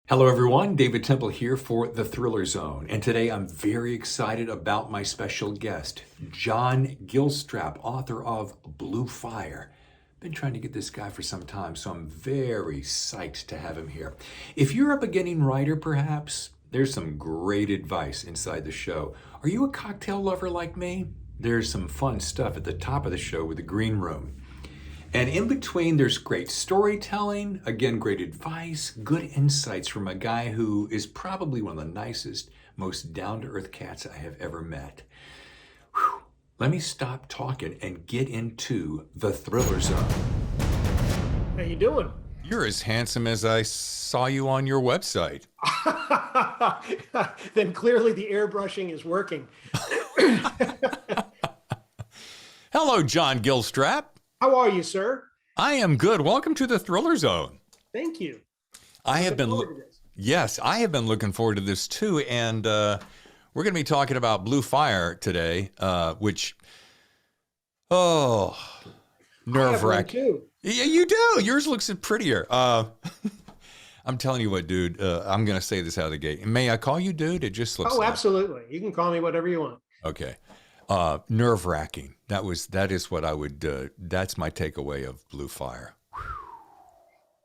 Hello, everyone. David Temple here for The Thriller Zone. And today I'm very excited about my special guest, John Gilstrap, author of Blue Fire. Been trying to get this guy for some time, so I'm very psyched to have him here. If you're a beginning writer, perhaps, there's some great advice inside the show. Are you a cocktail lover like me? There's some fun stuff at the top of the show with the green room. And in between, there's great storytelling, again, great advice, good insights from a guy who is probably one of the nicest, most down-to-earth cats I have ever met. Whew. Let me stop talking and get into the Thriller Zone. How you doing? You're as handsome as I saw you on your website. Then clearly the airbrushing is working. Hello, John Gilstrap. How are you, sir? I am good. Welcome to the Thriller Zone. Thank you. I have been looking forward to this too, and we're going to be talking about Blue Fire today, which nerve-wracking. Yeah, you do. Yours looks prettier. I'm telling you what, dude. I'm going to say this out of the gate. May I call you dude? It just looks. Oh, absolutely. You can call me whatever you want. Okay. Nerve-wracking. That is what I would. That's my takeaway of Blue Fire.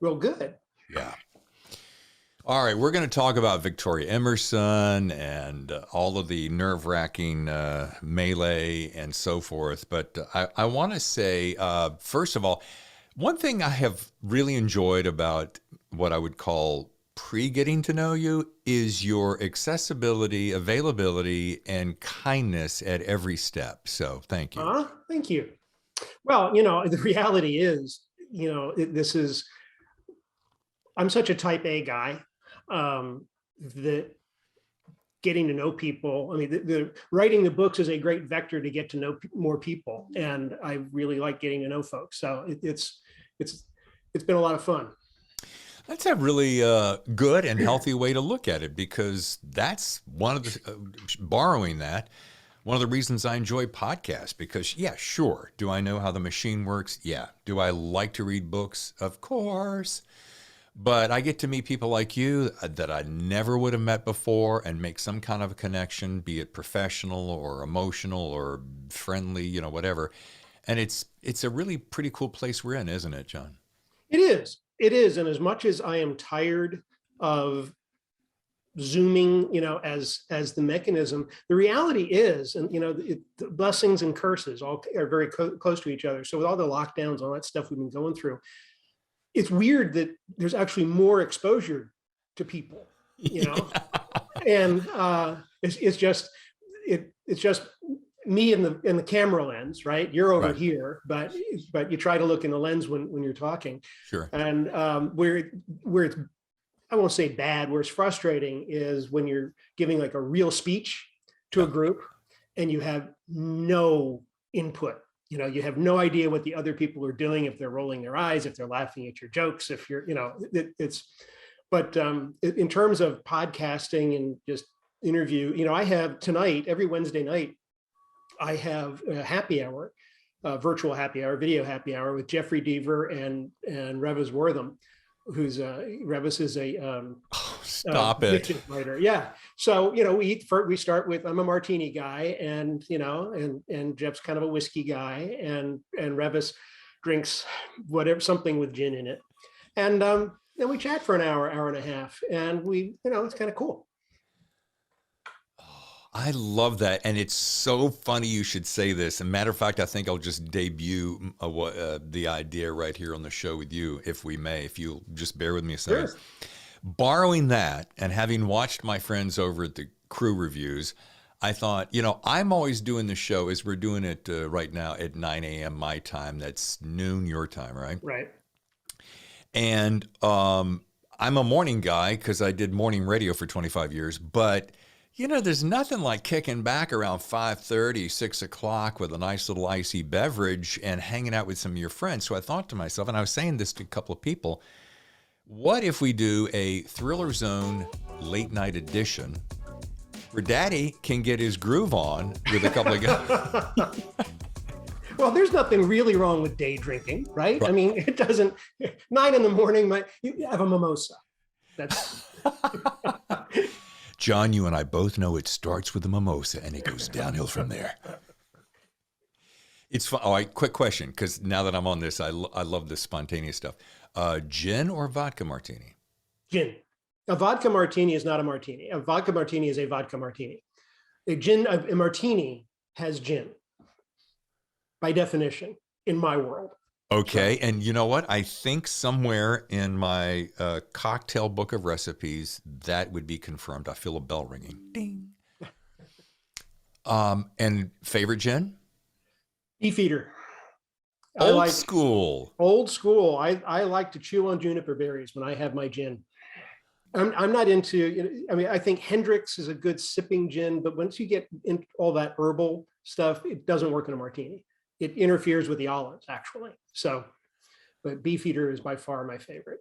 Real good. Yeah. All right, we're going to talk about Victoria Emerson and all of the nerve-wracking melee and so forth. But I want to say, first of all, one thing I have really enjoyed about what I would call pre-getting to know you is your accessibility, availability, and kindness at every step. So thank you. Thank you. Well, the reality is, I'm such a type A guy that getting to know people, I mean, the writing the books is a great vector to get to know more people. And I really like getting to know folks. So it's been a lot of fun. That's a really good and healthy way to look at it, because that's one of the, borrowing that, one of the reasons I enjoy podcasts, because yeah, sure. Do I know how the machine works? Yeah. Do I like to read books? Of course. But I get to meet people like you that I never would have met before and make some kind of a connection, be it professional or emotional or friendly, whatever. And it's a really pretty cool place we're in, isn't it, John? It is. It is. And as much as I am tired of Zooming, as the mechanism, the reality is, and, the blessings and curses all are very close to each other. So with all the lockdowns, all that stuff we've been going through, it's weird that there's actually more exposure to people, and it's just me in the camera lens, right? You're over here, but you try to look in the lens when you're talking. Sure. And where it's, I won't say bad, where it's frustrating is when you're giving like a real speech to a group and you have no input. You have no idea what the other people are doing, if they're rolling their eyes, if they're laughing at your jokes, if you're, but in terms of podcasting and just interview, I have tonight, every Wednesday night, I have a happy hour, virtual happy hour, video happy hour with Jeffrey Deaver and Revis Wortham, who's Revis is a stop it writer. Yeah. So, we start with, I'm a Martini guy, and, and Jeff's kind of a whiskey guy, and Revis drinks something with gin in it. And then we chat for an hour and a half, and it's kind of cool. I love that. And it's so funny you should say this. As a matter of fact, I think I'll just debut the idea right here on the show with you, if we may, if you'll just bear with me a second. Sure. Borrowing that and having watched my friends over at the Crew Reviews, I thought, I'm always doing the show as we're doing it right now at 9 a.m. my time. That's noon your time, right? Right. And I'm a morning guy because I did morning radio for 25 years, but there's nothing like kicking back around 5:30, 6 o'clock with a nice little icy beverage and hanging out with some of your friends. So I thought to myself, and I was saying this to a couple of people, what if we do a Thriller Zone late night edition where Daddy can get his groove on with a couple of guys? Well, there's nothing really wrong with day drinking, right? I mean, it doesn't, 9 in the morning, you have a mimosa. That's John, you and I both know it starts with a mimosa and it goes downhill from there. It's fun. All right, quick question, because now that I'm on this, I love this spontaneous stuff. Gin or vodka martini? gin. A vodka martini is not a martini. A vodka martini is a vodka martini. A martini has gin by definition in my world. Okay, and you know what? I think somewhere in my cocktail book of recipes, that would be confirmed. I feel a bell ringing. Ding. And favorite gin? Beefeater. Old school. Old school. I like to chew on juniper berries when I have my gin. I'm not into, I mean, I think Hendrick's is a good sipping gin, but once you get into all that herbal stuff, it doesn't work in a martini. It interferes with the olives, actually. So, but Beefeater is by far my favorite.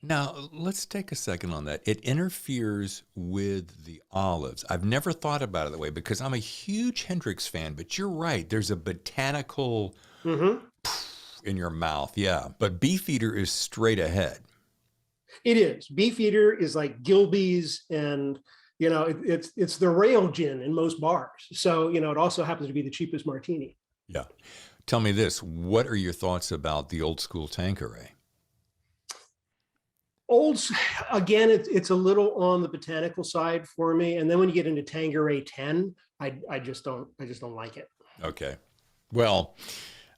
Now, let's take a second on that. It interferes with the olives. I've never thought about it that way because I'm a huge Hendrix fan, but you're right. There's a botanical in your mouth. Yeah. But Beefeater is straight ahead. It is. Beefeater is like Gilby's, and it's the rail gin in most bars. So it also happens to be the cheapest martini. Yeah. Tell me this. What are your thoughts about the old school Tanqueray? Again, it's a little on the botanical side for me. And then when you get into Tanqueray 10, I just don't like it. Okay. Well,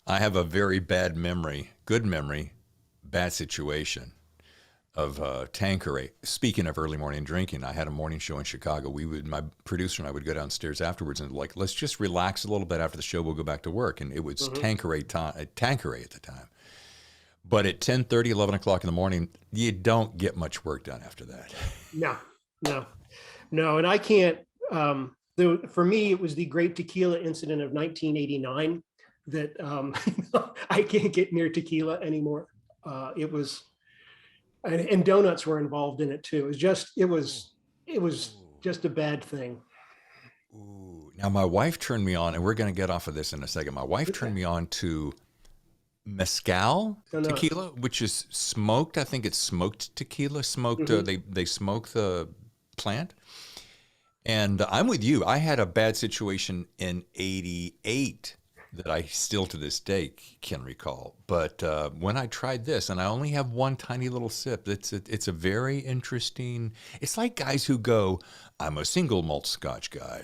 I have a very bad memory, good memory, bad situation of Tanqueray. Speaking of early morning drinking, I had a morning show in Chicago. My producer and I would go downstairs afterwards and let's just relax a little bit after the show. We'll go back to work. And it was Tanqueray at the time. But at 10:30, 11 o'clock in the morning, you don't get much work done after that. No. And I can't, for me, it was the great Tequila Incident of 1989 that I can't get near tequila anymore. It was, and donuts were involved in it too. It was just a bad thing. Ooh. Now my wife turned me on, and we're going to get off of this in a second. My wife turned me on to mezcal tequila, which is smoked. I think it's smoked tequila. They smoke the plant. And I'm with you. I had a bad situation in '88 that I still to this day can recall. But when I tried this, and I only have one tiny little sip, it's a very interesting. It's like guys who go, I'm a single malt Scotch guy.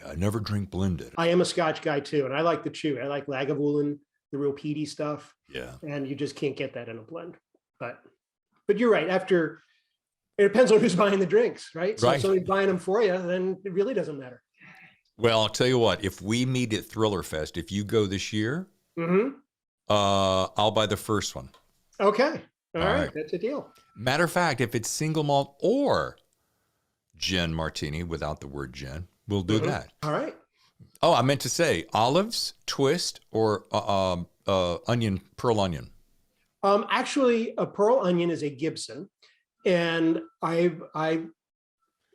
I never drink blended. I am a Scotch guy too, and I like the chew. I like Lagavulin, the real peaty stuff. Yeah. And you just can't get that in a blend. But you're right. It depends on who's buying the drinks, right? So if somebody's buying them for you, then it really doesn't matter. Well, I'll tell you what, if we meet at Thriller Fest, if you go this year, I'll buy the first one. Okay. All right. That's a deal. Matter of fact, if it's single malt or gin martini without the word gin, we'll do that. All right. Oh, I meant to say olives, twist, or pearl onion. Actually, a pearl onion is a Gibson, and I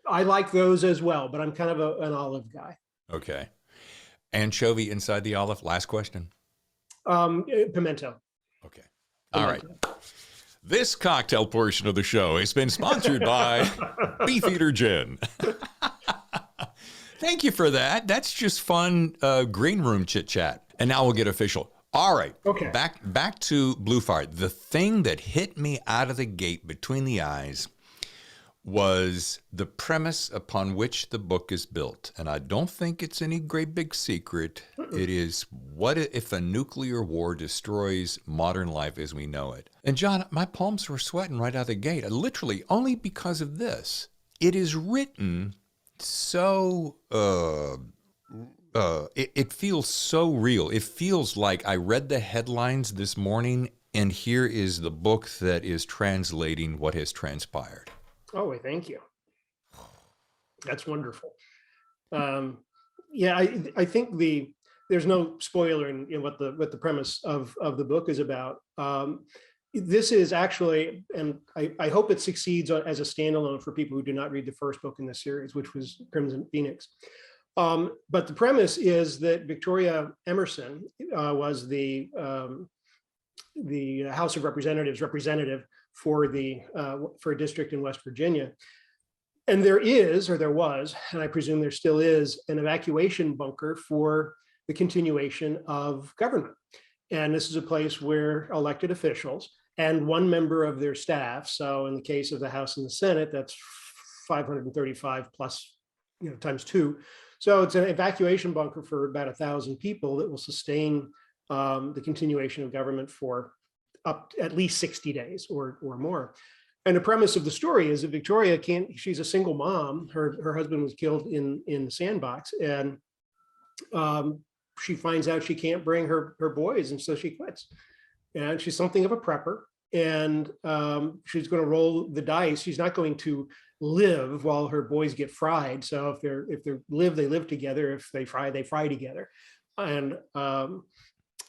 like those as well, but I'm kind of an olive guy. Okay. Anchovy inside the olive. Last question. Pimento. Okay. All right. This cocktail portion of the show has been sponsored by Beefeater Gin. Thank you for that. That's just fun green room chit chat. And now we'll get official. All right. Okay. Back to Blue Fire. The thing that hit me out of the gate between the eyes was the premise upon which the book is built. And I don't think it's any great big secret. It is, what if a nuclear war destroys modern life as we know it? And John, my palms were sweating right out of the gate, literally only because of this. It is written so, it feels so real. It feels like I read the headlines this morning, and here is the book that is translating what has transpired. Oh, thank you. That's wonderful. Yeah, I think there's no spoiler in what the premise of the book is about. This is actually, and I hope it succeeds as a standalone for people who do not read the first book in the series, which was Crimson Phoenix. But the premise is that Victoria Emerson was the House of Representatives representative for for a district in West Virginia. And there is, or there was, and I presume there still is, an evacuation bunker for the continuation of government. And this is a place where elected officials and one member of their staff, so in the case of the House and the Senate, that's 535 plus, times two. So it's an evacuation bunker for about 1,000 people that will sustain the continuation of government for up at least 60 days or more. And the premise of the story is that Victoria she's a single mom. Her husband was killed in the sandbox, and she finds out she can't bring her boys, and so she quits. And she's something of a prepper, and she's going to roll the dice. She's not going to live while her boys get fried. So if they live together. If they fry together. And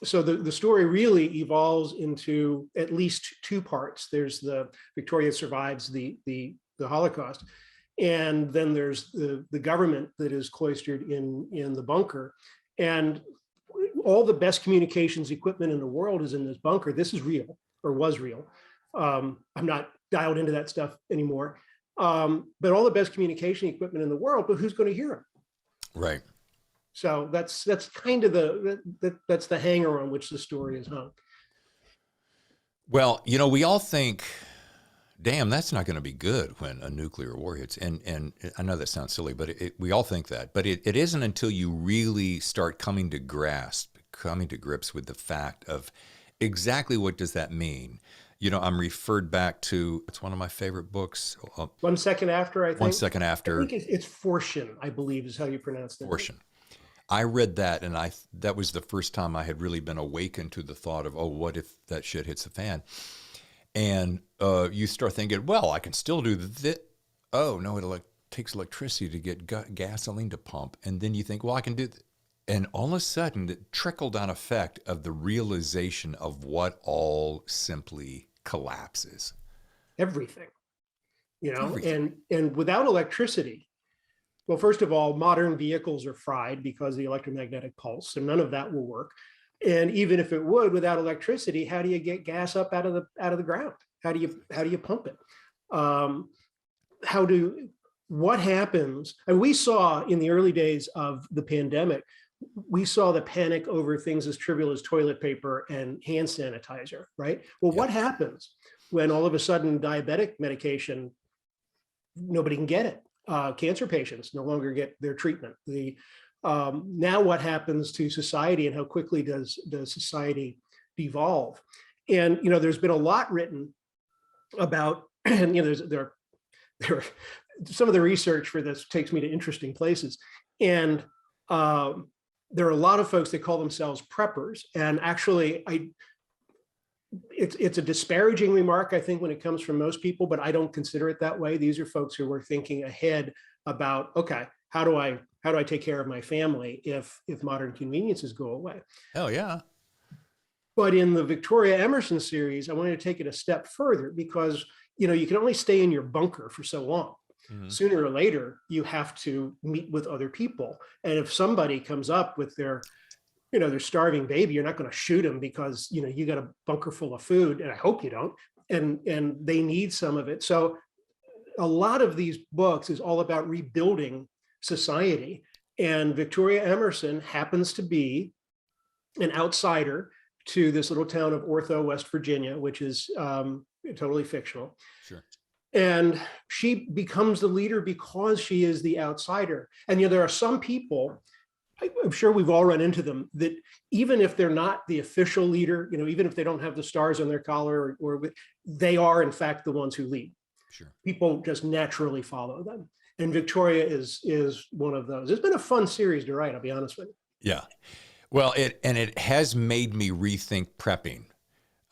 so the story really evolves into at least two parts. There's Victoria survives the Holocaust, and then there's the government that is cloistered in the bunker. And all the best communications equipment in the world is in this bunker. This is real, or was real. I'm not dialed into that stuff anymore. But all the best communication equipment in the world, but who's going to hear them? Right. So that's kind of that's the hanger on which the story is hung. Well, we all think, damn, that's not going to be good when a nuclear war hits. And I know that sounds silly, but we all think that. But it isn't until you really start coming to grips with the fact of exactly what does that mean. I'm referred back to, it's one of my favorite books. 1 Second After, I think. 1 Second After. I think it's Fortune, I believe is how you pronounce that. Fortune. I read that, and that was the first time I had really been awakened to the thought of, oh, what if that shit hits the fan? And you start thinking, well, I can still do that. Oh, no, it takes electricity to get gasoline to pump. And then you think, well, I can do that. And all of a sudden, the trickle-down effect of the realization of what simply collapses. Everything, Everything. And without electricity, well, first of all, modern vehicles are fried because of the electromagnetic pulse, so none of that will work. And even if it would, without electricity, how do you get gas up out of the ground? How do you pump it? What happens? And we saw in the early days of the pandemic, we saw the panic over things as trivial as toilet paper and hand sanitizer, right? Well, What happens when all of a sudden diabetic medication, nobody can get it? Cancer patients no longer get their treatment. Now what happens to society, and how quickly does society devolve? And there's been a lot written about, and there are some of the research for this takes me to interesting places, and there are a lot of folks that call themselves preppers, and actually it's a disparaging remark, I think, when it comes from most people, but I don't consider it that way. These are folks who were thinking ahead about, okay, how do I take care of my family if modern conveniences go away? Hell yeah. But in the Victoria Emerson series, I wanted to take it a step further because, you can only stay in your bunker for so long. Mm-hmm. Sooner or later, you have to meet with other people. And if somebody comes up with their starving baby, you're not going to shoot them because, you got a bunker full of food, and I hope you don't, and they need some of it. So a lot of these books is all about rebuilding society. And Victoria Emerson happens to be an outsider to this little town of Ortho, West Virginia, which is totally fictional. Sure. And she becomes the leader because she is the outsider. And there are some people, I'm sure we've all run into them, that even if they're not the official leader, even if they don't have the stars on their collar, or they are in fact the ones who lead. Sure. People just naturally follow them. And Victoria is one of those. It's been a fun series to write, I'll be honest with you. Yeah. Well, it has made me rethink prepping.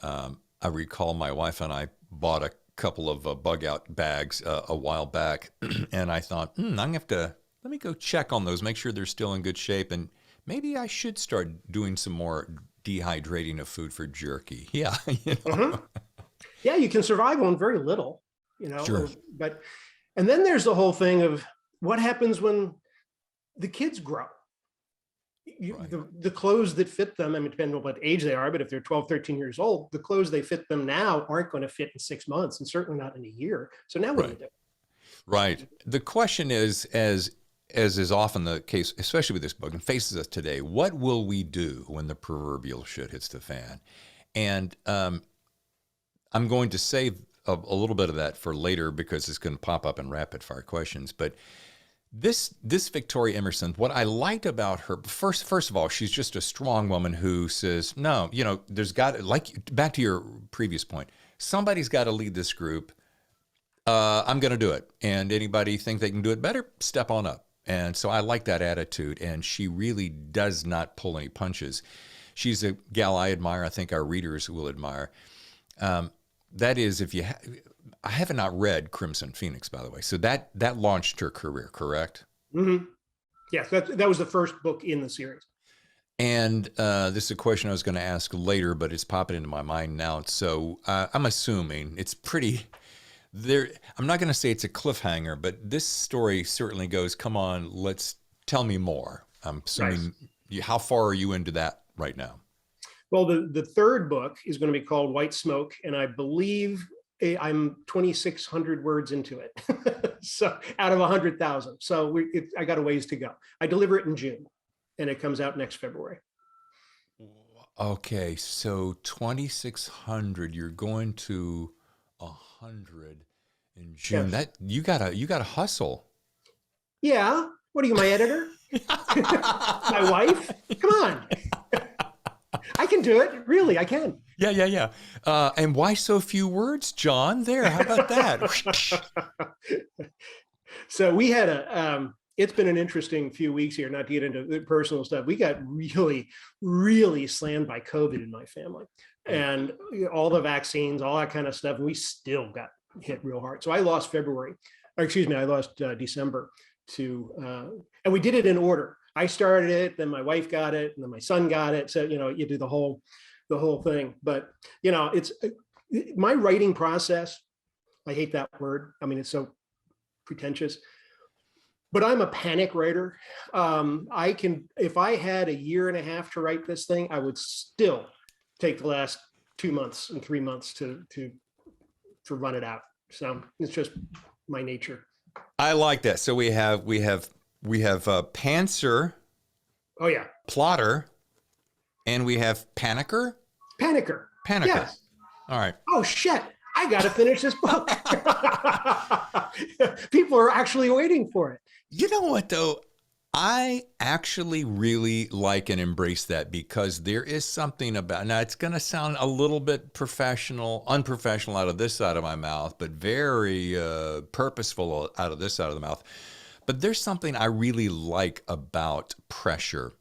I recall my wife and I bought a couple of bug out bags a while back, and I thought, I'm gonna have to, let me go check on those, make sure they're still in good shape, and maybe I should start doing some more dehydrating of food for jerky. Yeah. Mm-hmm. Yeah, you can survive on very little, Sure. And then there's the whole thing of what happens when the kids grow. Right. The clothes that fit them, I mean, depending on what age they are, but if they're 12, 13 years old, the clothes they fit them now aren't going to fit in 6 months and certainly not in a year. So now what do you Right. do? Right. The question is, as is often the case, especially with this book and faces us today, what will we do when the proverbial shit hits the fan? And I'm going to save a little bit of that for later because it's going to pop up in rapid fire questions. But this Victoria Emerson, what I liked about her, first of all, she's just a strong woman who says, no, there's got, like, back to your previous point, somebody's got to lead this group. I'm going to do it. And anybody think they can do it better, step on up. And so I like that attitude. And she really does not pull any punches. She's a gal I admire. I think our readers will admire. That is, if you, I haven't not read Crimson Phoenix, by the way. So that launched her career, correct? Mm-hmm. Yes, that was the first book in the series. And this is a question I was going to ask later, but it's popping into my mind now. So I'm assuming it's pretty there. I'm not going to say it's a cliffhanger, but this story certainly goes, come on, let's tell me more. I'm assuming, how far are you into that right now? Well, the third book is going to be called White Smoke, and I believe I'm 2,600 words into it. So out of 100,000. So I got a ways to go. I deliver it in June, and it comes out next February. Okay, so 2,600. You're going to 100 in June. Yes. That you gotta hustle. Yeah. What are you, my editor? My wife? Come on. I can do it. Really, I can. Yeah. And why so few words, John? There, how about that? So we had it's been an interesting few weeks here, not to get into the personal stuff. We got really, really slammed by COVID in my family and all the vaccines, all that kind of stuff. And we still got hit real hard. So I lost I lost December and we did it in order. I started it, then my wife got it, and then my son got it. So, you do the whole thing. But, it's my writing process. I hate that word. I mean, it's so pretentious. But I'm a panic writer. If I had a year and a half to write this thing, I would still take the last 2 months and 3 months to run it out. So it's just my nature. I like that. So we have pantser. Oh yeah. Plotter, and we have panicker. Panicker. Yes. All right. Oh shit! I got to finish this book. People are actually waiting for it. You know what though? I actually really like and embrace that because there is something about, now it's going to sound a little bit unprofessional out of this side of my mouth, but very purposeful out of this side of the mouth. But there's something I really like about pressure.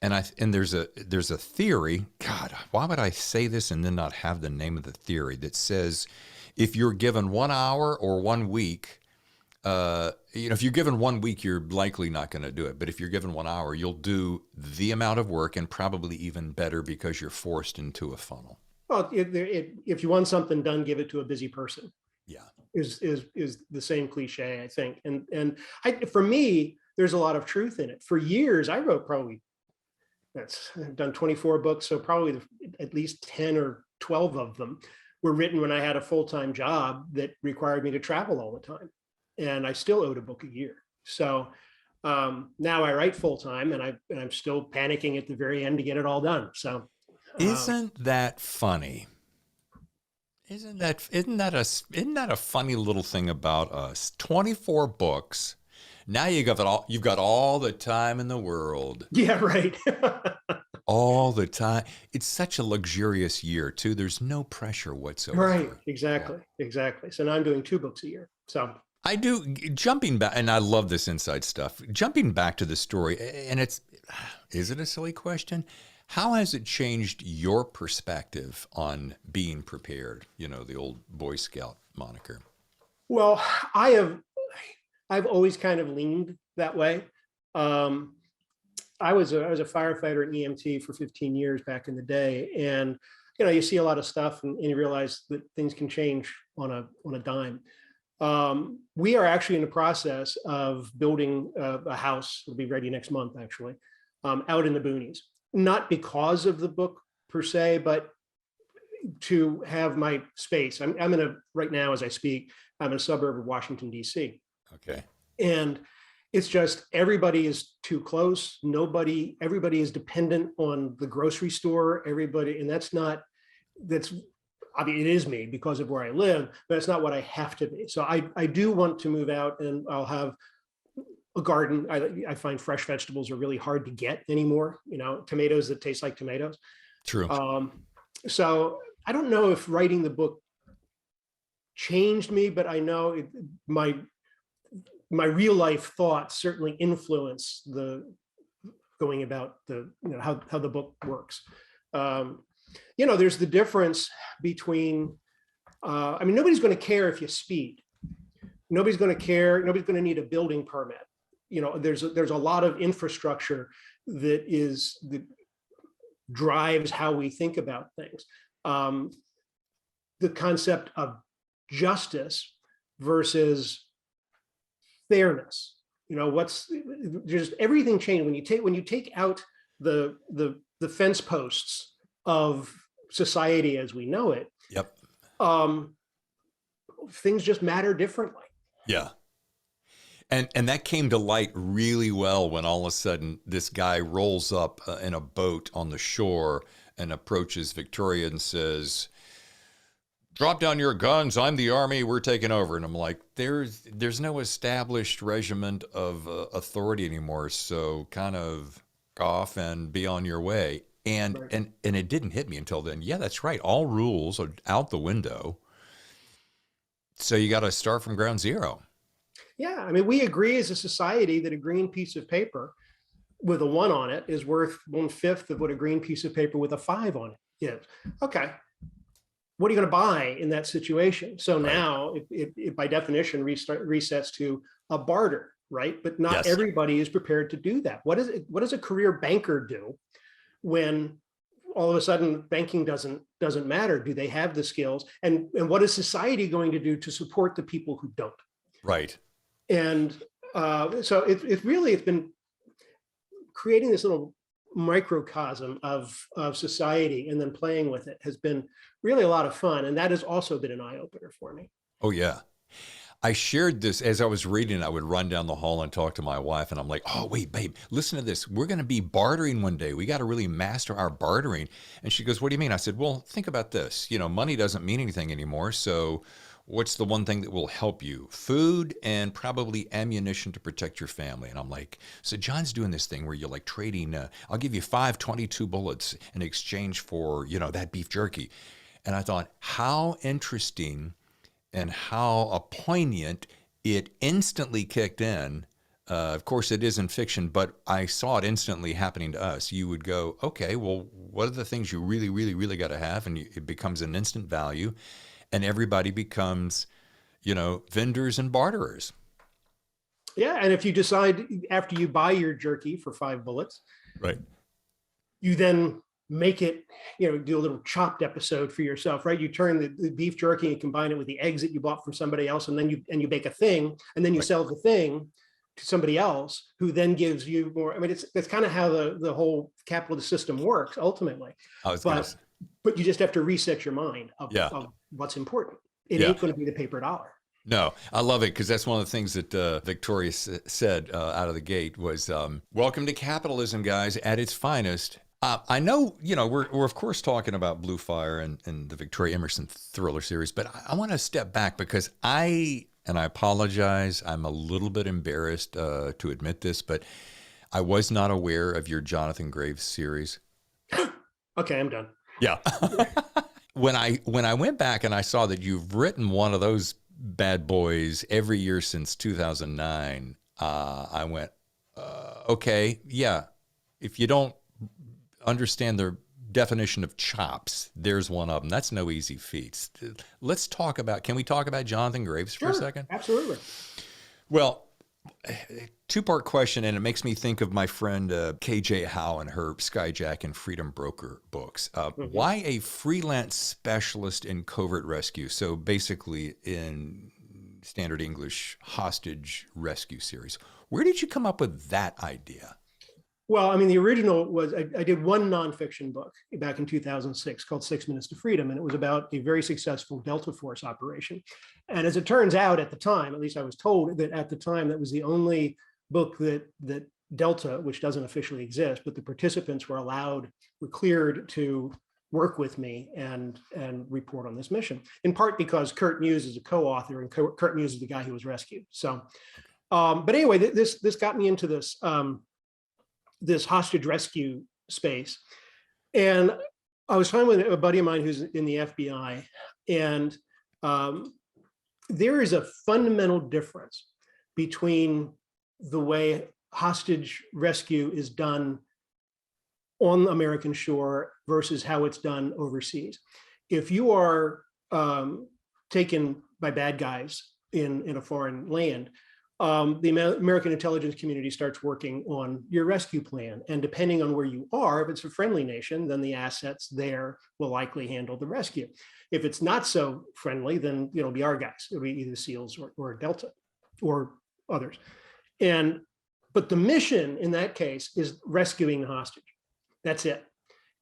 And there's a theory, God, why would I say this and then not have the name of the theory, that says if you're given 1 hour or 1 week, if you're given 1 week, you're likely not going to do it. But if you're given 1 hour, you'll do the amount of work and probably even better because you're forced into a funnel. Well, if you want something done, give it to a busy person. Yeah. Is the same cliche, I think. And for me, there's a lot of truth in it. For years, I wrote I've done 24 books. So probably at least 10 or 12 of them were written when I had a full-time job that required me to travel all the time. And I still owed a book a year. So now I write full-time and I'm still panicking at the very end to get it all done. So isn't that funny? Isn't that a funny little thing about us? 24 books. Now you've got all the time in the world. Yeah, right. All the time. It's such a luxurious year too. There's no pressure whatsoever. Right. Exactly. So now I'm doing 2 books a year. So I do, jumping back, and I love this inside stuff. Jumping back to the story, and is it a silly question? How has it changed your perspective on being prepared? The old Boy Scout moniker. Well, I've always kind of leaned that way. I was a firefighter and EMT for 15 years back in the day, and you see a lot of stuff, and you realize that things can change on a dime. We are actually in the process of building a house. It'll be ready next month, actually. out in the boonies, not because of the book per se, but to have my space. I'm in a, right now as I speak, I'm in a suburb of Washington, D.C. Okay. And it's just everybody is too close. Everybody is dependent on the grocery store, everybody. And that's, I mean, it is me because of where I live, but it's not what I have to be. So I do want to move out, and I'll have a garden. I find fresh vegetables are really hard to get anymore. Tomatoes that taste like tomatoes. True. So I don't know if writing the book changed me, but I know my real life thoughts certainly influence the going about the, how the book works. There's the difference between, I mean, nobody's going to care if you speed. Nobody's going to care. Nobody's going to need a building permit. There's a lot of infrastructure that drives how we think about things. The concept of justice versus fairness. What's just everything changed when you take out the fence posts of society as we know it. Yep. Things just matter differently. Yeah. And that came to light really well when all of a sudden this guy rolls up in a boat on the shore and approaches Victoria and says, "Drop down your guns. I'm the army. We're taking over." And I'm like, there's no established regiment of authority anymore. So kind of off and be on your way. And, Right. and it didn't hit me until then. Yeah, that's right. All rules are out the window. So you got to start from ground zero. Yeah, I mean, we agree as a society that a green piece of paper with a 1 on it is worth 1/5 of what a green piece of paper with a 5 on it is. Okay, what are you going to buy in that situation? So Right. now it by definition resets to a barter, right? But not Yes. everybody is prepared to do that. What does a career banker do when all of a sudden banking doesn't matter? Do they have the skills? And what is society going to do to support the people who don't? Right. And so it's been creating this little microcosm of society, and then playing with it has been really a lot of fun. And that has also been an eye opener for me. Oh, yeah. I shared this as I was reading. I would run down the hall and talk to my wife, and I'm like, "Oh, wait, babe, listen to this. We're going to be bartering one day. We got to really master our bartering." And she goes, "What do you mean?" I said, "Well, think about this. Money doesn't mean anything anymore. So what's the one thing that will help you? Food and probably ammunition to protect your family." And I'm like, so John's doing this thing where you're like trading, I'll give you 5.22 bullets in exchange for, that beef jerky. And I thought, how interesting and how poignant it instantly kicked in. Of course, it is in fiction, but I saw it instantly happening to us. You would go, okay, well, what are the things you really, really, really got to have? And it becomes an instant value. And everybody becomes, vendors and barterers. Yeah, and if you decide after you buy your jerky for 5 bullets, Right. you then make it, do a little chopped episode for yourself, right? You turn the beef jerky and combine it with the eggs that you bought from somebody else, and then you bake a thing, and then you Right. sell the thing to somebody else who then gives you more. I mean, that's kind of how the whole capitalist system works ultimately. I was going to say. But you just have to reset your mind of what's important. It ain't going to be the paper dollar. No, I love it because that's one of the things that Victoria said out of the gate was, "Welcome to capitalism, guys, at its finest." I know, we're of course talking about Blue Fire and the Victoria Emerson thriller series, but I want to step back because I apologize, I'm a little bit embarrassed to admit this, but I was not aware of your Jonathan Graves series. Okay, I'm done. Yeah. When I went back and I saw that you've written one of those bad boys every year since 2009, I went, okay, yeah. If you don't understand the definition of chops, there's one of them. That's no easy feat. Can we talk about Jonathan Graves for a second? Absolutely. Well, two-part question, and it makes me think of my friend KJ Howe and her Skyjack and Freedom Broker books. Why a freelance specialist in covert rescue? So basically, in standard English, hostage rescue series. Where did you come up with that idea? Well, I mean, the original was I did one nonfiction book back in 2006 called 6 Minutes to Freedom, and it was about a very successful Delta Force operation. And as it turns out, at the time, at least I was told that at the time, that was the only book that Delta, which doesn't officially exist, but the participants were cleared to work with me and report on this mission. In part because Kurt Muse is a co-author, and Kurt Muse is the guy who was rescued. So, but anyway, this got me into this. This hostage rescue space. And I was talking with a buddy of mine who's in the FBI, and there is a fundamental difference between the way hostage rescue is done on American shore versus how it's done overseas. If you are taken by bad guys in a foreign land, the American intelligence community starts working on your rescue plan. And depending on where you are, if it's a friendly nation, then the assets there will likely handle the rescue. If it's not so friendly, then it'll be our guys. It'll be either SEALs or Delta or others. But the mission in that case is rescuing the hostage. That's it.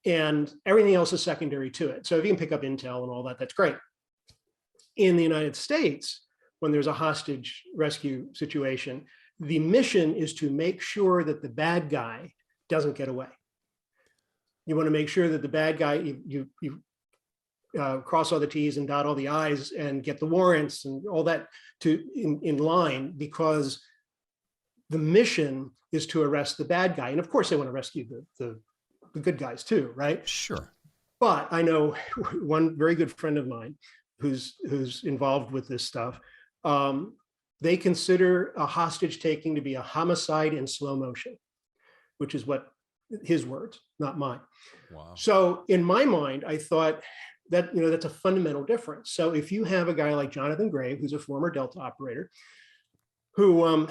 And everything else is secondary to it. So if you can pick up intel and all that, that's great. In the United States, when there's a hostage rescue situation, the mission is to make sure that the bad guy doesn't get away. You want to make sure that the bad guy, you cross all the T's and dot all the I's and get the warrants and all that in line, because the mission is to arrest the bad guy. And of course they want to rescue the good guys too, right? Sure. But I know one very good friend of mine who's involved with this stuff. They consider a hostage taking to be a homicide in slow motion, which is what his words, not mine. Wow. So in my mind, I thought that, that's a fundamental difference. So if you have a guy like Jonathan Grave, who's a former Delta operator, who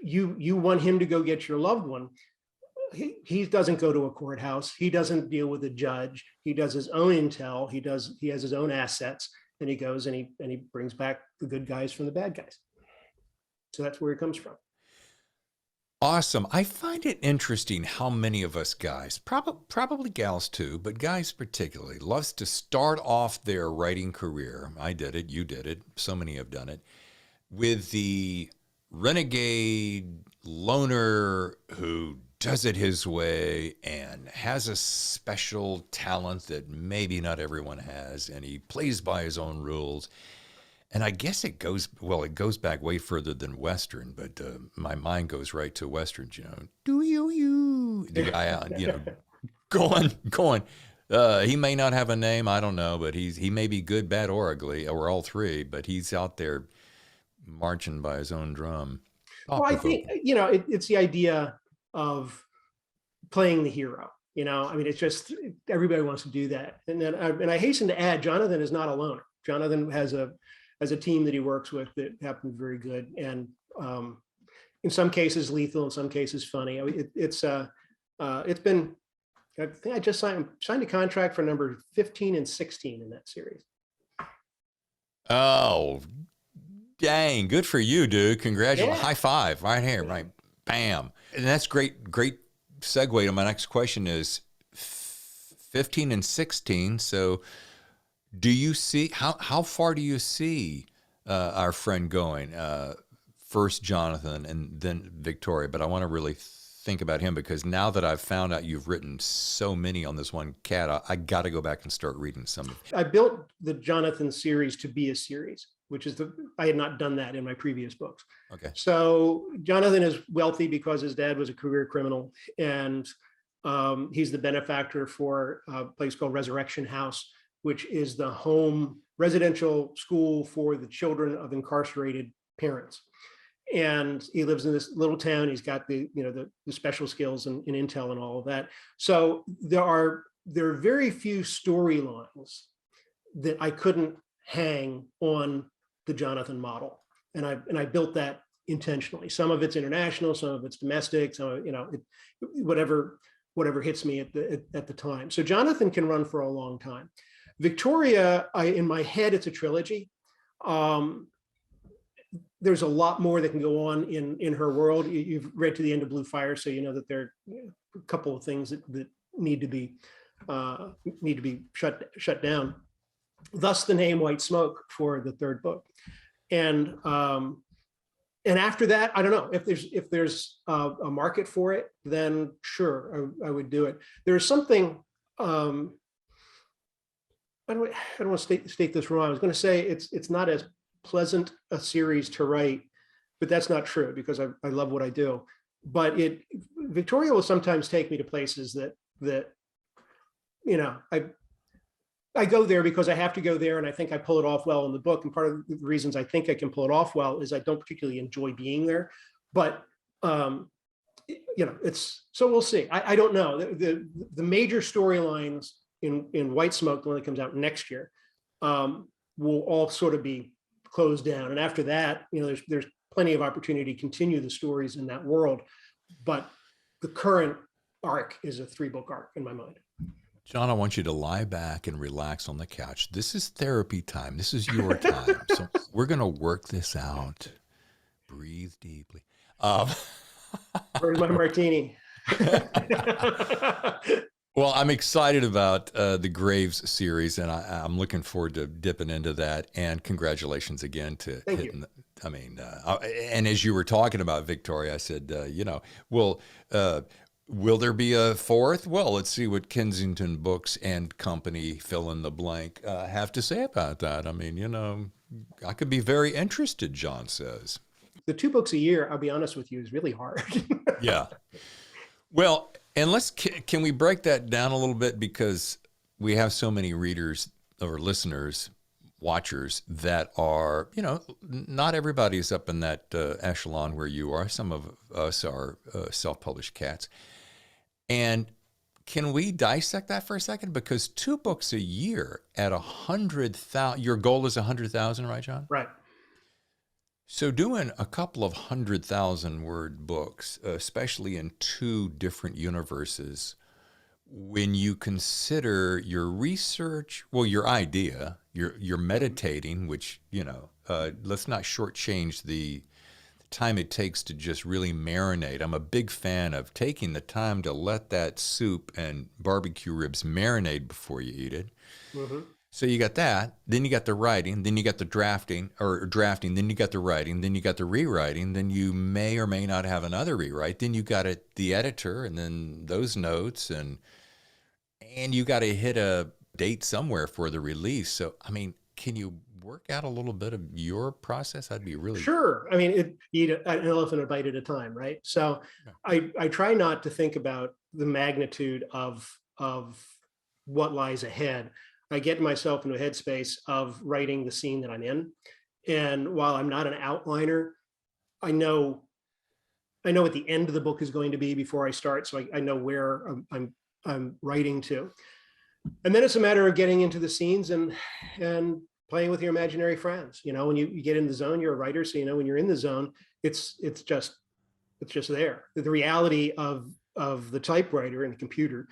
you want him to go get your loved one, he doesn't go to a courthouse. He doesn't deal with a judge. He does his own intel. He has his own assets. And he goes and he brings back the good guys from the bad guys. So that's where it comes from. Awesome. I find it interesting how many of us guys, probably gals too, but guys particularly, loves to start off their writing career. I did it. You did it. So many have done it. With the renegade loner who does it his way and has a special talent that maybe not everyone has, and he plays by his own rules. And I guess it goes back way further than Western, but my mind goes right to Western, do you, the guy out, going. He may not have a name, I don't know, but he may be good, bad, or ugly, or all three, but he's out there marching by his own drum. Well, I think, it's the idea of playing the hero. I mean, it's just everybody wants to do that. And then, I hasten to add, Jonathan is not a loner. Jonathan has a team that he works with that happens very good, and in some cases lethal, in some cases funny. I mean, it's been. I think I just signed a contract for number 15 and 16 in that series. Oh, dang! Good for you, dude. Congratulations! Yeah. High five right here, right? Bam! And that's great segue to my next question is 15 and 16. So do you see, how far do you see our friend going? First Jonathan and then Victoria, but I want to really think about him because now that I've found out you've written so many on this one cat, I got to go back and start reading some. I built the Jonathan series to be a series, which is I had not done that in my previous books. Okay. So Jonathan is wealthy because his dad was a career criminal, and he's the benefactor for a place called Resurrection House, which is the home residential school for the children of incarcerated parents. And he lives in this little town. He's got the special skills and intel and all of that. So there are very few storylines that I couldn't hang on the Jonathan model. And I built that intentionally. Some of it's international, some of it's domestic, some whatever hits me at the time. So Jonathan can run for a long time. Victoria, in my head, it's a trilogy. there's a lot more that can go on in her world. You've read to the end of Blue Fire, so you know that there are a couple of things that need to be shut down. Thus the name White Smoke for the third book. And after that, I don't know if there's a market for it, then sure, I would do it. There's something, I don't want to state this wrong. I was going to say it's not as pleasant a series to write, but that's not true because I love what I do. But Victoria will sometimes take me to places that I go there because I have to go there, and I think I pull it off well in the book. And part of the reasons I think I can pull it off well is I don't particularly enjoy being there. But it's so we'll see. I don't know. The major storylines in White Smoke, the one that comes out next year, will all sort of be closed down. And after that, there's plenty of opportunity to continue the stories in that world. But the current arc is a 3-book arc in my mind. John, I want you to lie back and relax on the couch. This is therapy time. This is your time. So we're going to work this out. Breathe deeply. Where's my martini? Well, I'm excited about the Graves series, and I'm looking forward to dipping into that. And congratulations again to Thank hitting. you. And as you were talking about Victoria, I said, will there be a fourth? Well, let's see what Kensington Books and Company, fill in the blank, have to say about that. I mean, I could be very interested, John says. The 2 books a year, I'll be honest with you, is really hard. Yeah. Well, and can we break that down a little bit, because we have so many readers or listeners, watchers that are, not everybody's up in that echelon where you are. Some of us are self-published cats. And can we dissect that for a second? Because 2 books a year at 100,000, your goal is 100,000, right, John? Right. So doing a couple of 100,000 word books, especially in 2 different universes, when you consider your research, well, your idea, you're meditating, which, let's not shortchange the time it takes to just really marinate. I'm a big fan of taking the time to let that soup and barbecue ribs marinate before you eat it. Mm-hmm. So you got that, then you got the writing, then you got the drafting, then you got the writing, then you got the rewriting, then you may or may not have another rewrite, then you got the editor, and then those notes, and you got to hit a date somewhere for the release. So, I mean, can you work out a little bit of your process? I'd be really sure. I mean, eat an elephant a bite at a time, right? So yeah. I try not to think about the magnitude of what lies ahead. I get myself into a headspace of writing the scene that I'm in. And while I'm not an outliner, I know what the end of the book is going to be before I start. So I know where I'm writing to. And then it's a matter of getting into the scenes and playing with your imaginary friends. When you get in the zone, you're a writer. So, when you're in the zone, it's just there. The reality of the typewriter and the computer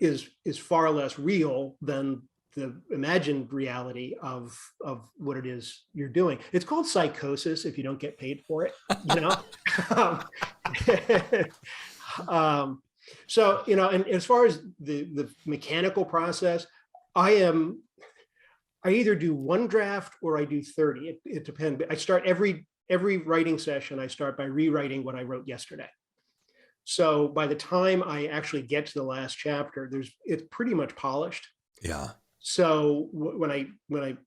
is far less real than the imagined reality of what it is you're doing. It's called psychosis if you don't get paid for it, So, and as far as the mechanical process, I either do 1 draft or I do 30. It depends. I start every writing session, I start by rewriting what I wrote yesterday. So by the time I actually get to the last chapter, it's pretty much polished. Yeah. So when I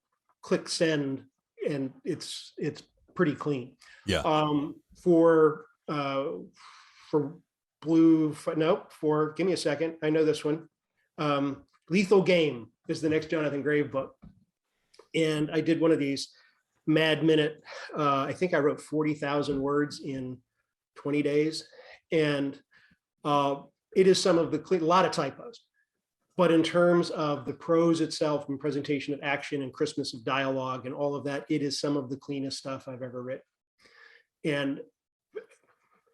click send, and it's pretty clean. Yeah. For give me a second. I know this one. Lethal Game is the next Jonathan Grave book. And I did one of these mad minute. I think I wrote 40,000 words in 20 days. And it is a lot of typos. But in terms of the prose itself and presentation of action and crispness of dialogue and all of that, it is some of the cleanest stuff I've ever written. And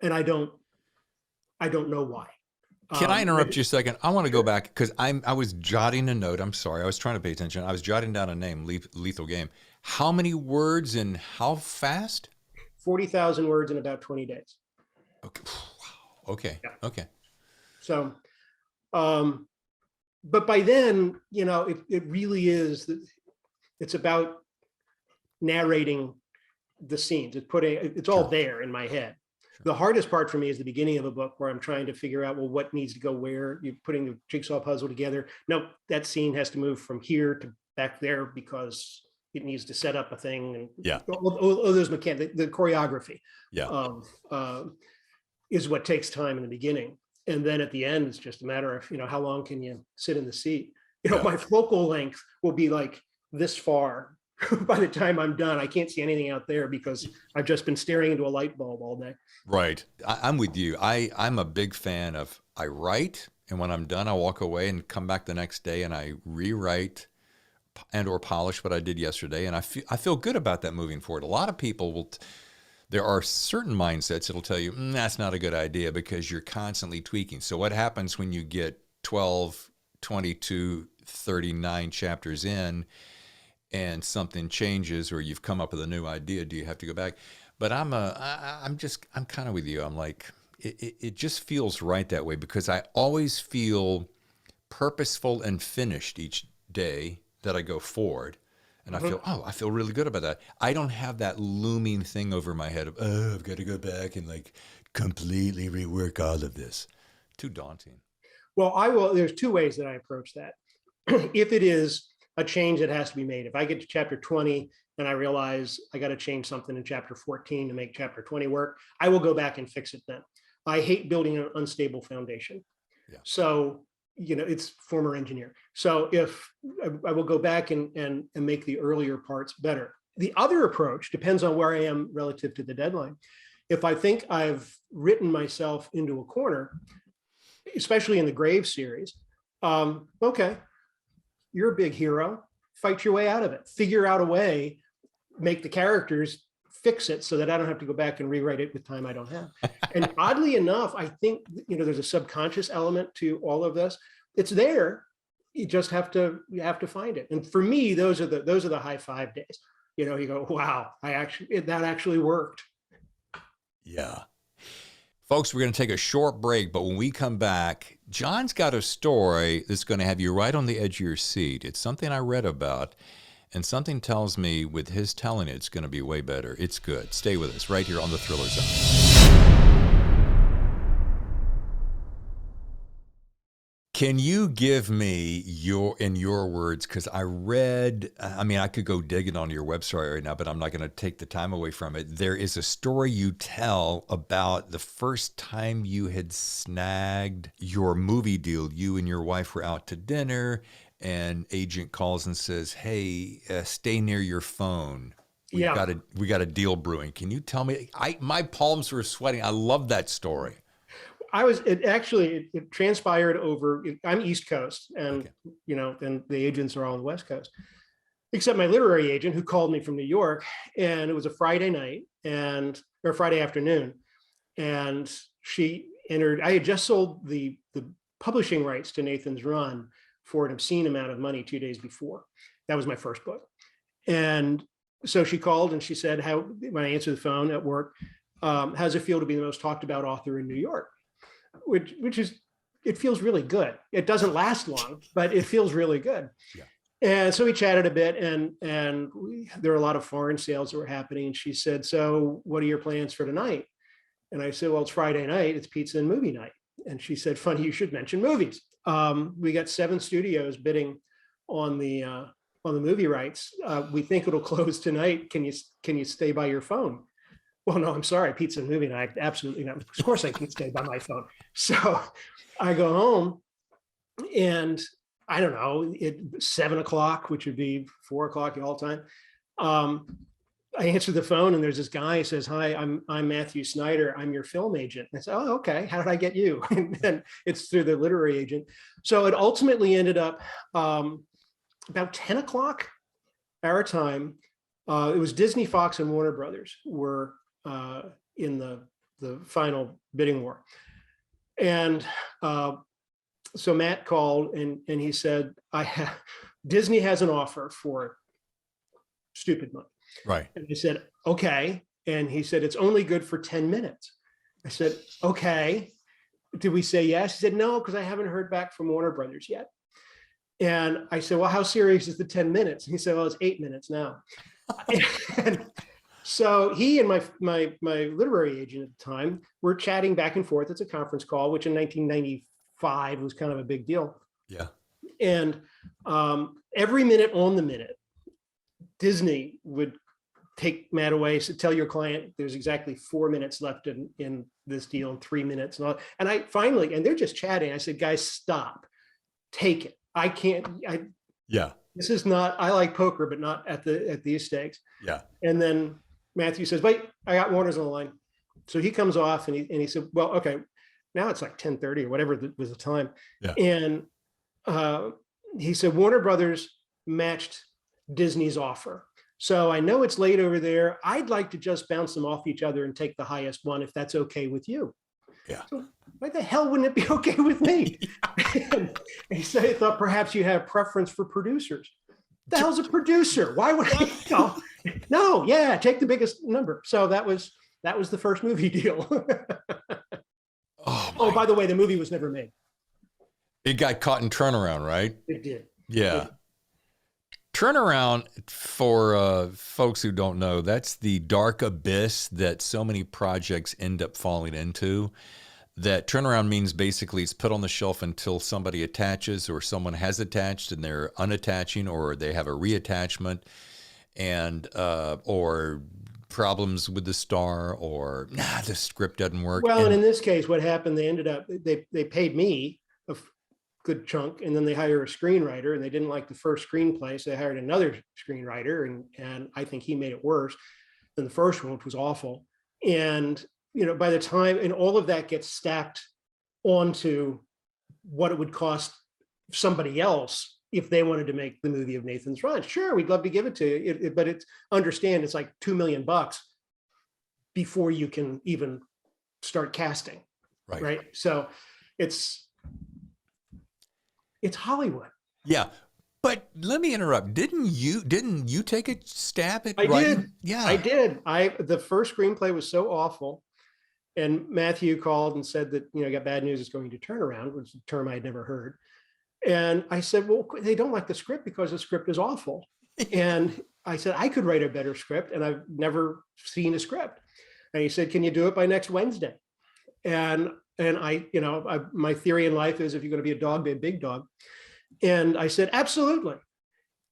I don't know why. Can I interrupt you a second? I want to go back because I was jotting a note. I'm sorry. I was trying to pay attention. I was jotting down a name, Lethal Game. How many words and how fast? 40,000 words in about 20 days. Okay. Wow. Okay. Yeah. Okay. So, but by then, it really is, it's about narrating the scenes. It's all Sure. there in my head. Sure. The hardest part for me is the beginning of a book where I'm trying to figure out, well, what needs to go where. You're putting the jigsaw puzzle together. No, that scene has to move from here to back there because it needs to set up a thing. And Yeah. all those mechanics, the choreography, Yeah. is what takes time in the beginning. And then at the end, it's just a matter of, how long can you sit in the seat? Yeah. My focal length will be like this far by the time I'm done. I can't see anything out there because I've just been staring into a light bulb all day. Right. I'm with you. I'm a big fan of, I write, and when I'm done, I walk away and come back the next day and I rewrite and or polish what I did yesterday. And I feel good about that moving forward. A lot of people there are certain mindsets that'll tell you, that's not a good idea because you're constantly tweaking. So what happens when you get 12, 22, 39 chapters in and something changes or you've come up with a new idea? Do you have to go back? But I'm kind of with you. I'm like, it just feels right that way because I always feel purposeful and finished each day that I go forward. And I feel really good about that. I don't have that looming thing over my head of, I've got to go back and like completely rework all of this. Too daunting. Well, there's two ways that I approach that. If it is a change that has to be made, if I get to chapter 20 and I realize I got to change something in chapter 14 to make chapter 20 work, I will go back and fix it then. I hate building an unstable foundation. Yeah. So, it's former engineer. So if I will go back and make the earlier parts better. The other approach depends on where I am relative to the deadline. If I think I've written myself into a corner, especially in the Grave series, okay, you're a big hero, fight your way out of it, figure out a way, make the characters fix it so that I don't have to go back and rewrite it with time I don't have. And oddly enough, I think, there's a subconscious element to all of this. It's there. You just have to find it. And for me, those are the high 5 days. You go, wow, that actually worked. Yeah. Folks, we're going to take a short break, but when we come back, John's got a story that's going to have you right on the edge of your seat. It's something I read about, and something tells me with his telling it, it's going to be way better. It's good. Stay with us right here on the Thriller Zone. Can you give me in your words, because I could go digging on your website right now, but I'm not going to take the time away from it. There is a story you tell about the first time you had snagged your movie deal. You and your wife were out to dinner, and agent calls and says, hey, stay near your phone. We got a deal brewing. Can you tell me? My palms were sweating. I love that story. It transpired over, I'm East Coast and, Okay. and the agents are all on the West Coast, except my literary agent who called me from New York. And it was a Friday night or Friday afternoon. And I had just sold the publishing rights to Nathan's Run for an obscene amount of money 2 days before. That was my first book. And so she called and she said, when I answered the phone at work, how's it feel to be the most talked about author in New York? Which is, it feels really good. It doesn't last long, but it feels really good. Yeah. And so we chatted a bit, and there were a lot of foreign sales that were happening. And she said, so what are your plans for tonight? And I said, well, it's Friday night. It's pizza and movie night. And she said, funny, you should mention movies. We got 7 studios bidding on the movie rights. We think it'll close tonight. Can you stay by your phone? Well, no, I'm sorry, pizza and movie night. Absolutely not. Of course I can stay by my phone. So I go home and I don't know, 7 o'clock, which would be 4 o'clock all time. I answered the phone and there's this guy who says, hi, I'm Matthew Snyder. I'm your film agent. And I said, oh, okay. How did I get you? And then it's through the literary agent. So it ultimately ended up about 10 o'clock our time. It was Disney, Fox, and Warner Brothers were in the final bidding war. And so Matt called and he said, Disney has an offer for stupid money. Right. And I said, okay. And he said, it's only good for 10 minutes. I said, okay. Did we say yes? He said, no, because I haven't heard back from Warner Brothers yet. And I said, well, how serious is the 10 minutes? And he said, well, it's 8 minutes now. And so he and my literary agent at the time were chatting back and forth. It's a conference call, which in 1995 was kind of a big deal. Yeah. And every minute on the minute, Disney would take Matt away, so tell your client there's exactly 4 minutes left in this deal, and 3 minutes. And I finally, and they're just chatting. I said, guys, stop, take it. I can't, Yeah. This is not, I like poker, but not at these stakes. Yeah. And then Matthew says, wait, I got Warner's on the line. So he comes off and he said, well, okay, now it's like 10:30 or whatever was the time. Yeah. And he said, Warner Brothers matched Disney's offer. So I know it's late over there. I'd like to just bounce them off each other and take the highest one, if that's okay with you. Yeah. So why the hell wouldn't it be okay with me? And he said, I thought perhaps you have preference for producers. The hell's a producer? Why would I? No, yeah, take the biggest number. So that was the first movie deal. Oh, by the way, the movie was never made. It got caught in turnaround, right? It did. Yeah. Turnaround, for folks who don't know, that's the dark abyss that so many projects end up falling into. That turnaround means basically it's put on the shelf until somebody attaches, or someone has attached and they're unattaching, or they have a reattachment, and or problems with the star, or the script doesn't work. Well, and in this case, what happened, they ended up, they paid me a good chunk, and then they hired a screenwriter, and they didn't like the first screenplay, so they hired another screenwriter, and I think he made it worse than the first one, which was awful. And by the time, and all of that gets stacked onto what it would cost somebody else if they wanted to make the movie of Nathan's Run. Sure, we'd love to give it to you, but it's like $2 million before you can even start casting. Right. So it's Hollywood. Yeah. But let me interrupt. Didn't you take a stab at I writing? did. Yeah. I did. The first screenplay was so awful. And Matthew called and said that, got bad news, it's going to turn around, which is a term I had never heard. And I said, well, they don't like the script because the script is awful. And I said, I could write a better script, and I've never seen a script. And he said, can you do it by next Wednesday? And my theory in life is, if you're going to be a dog, be a big dog. And I said, absolutely.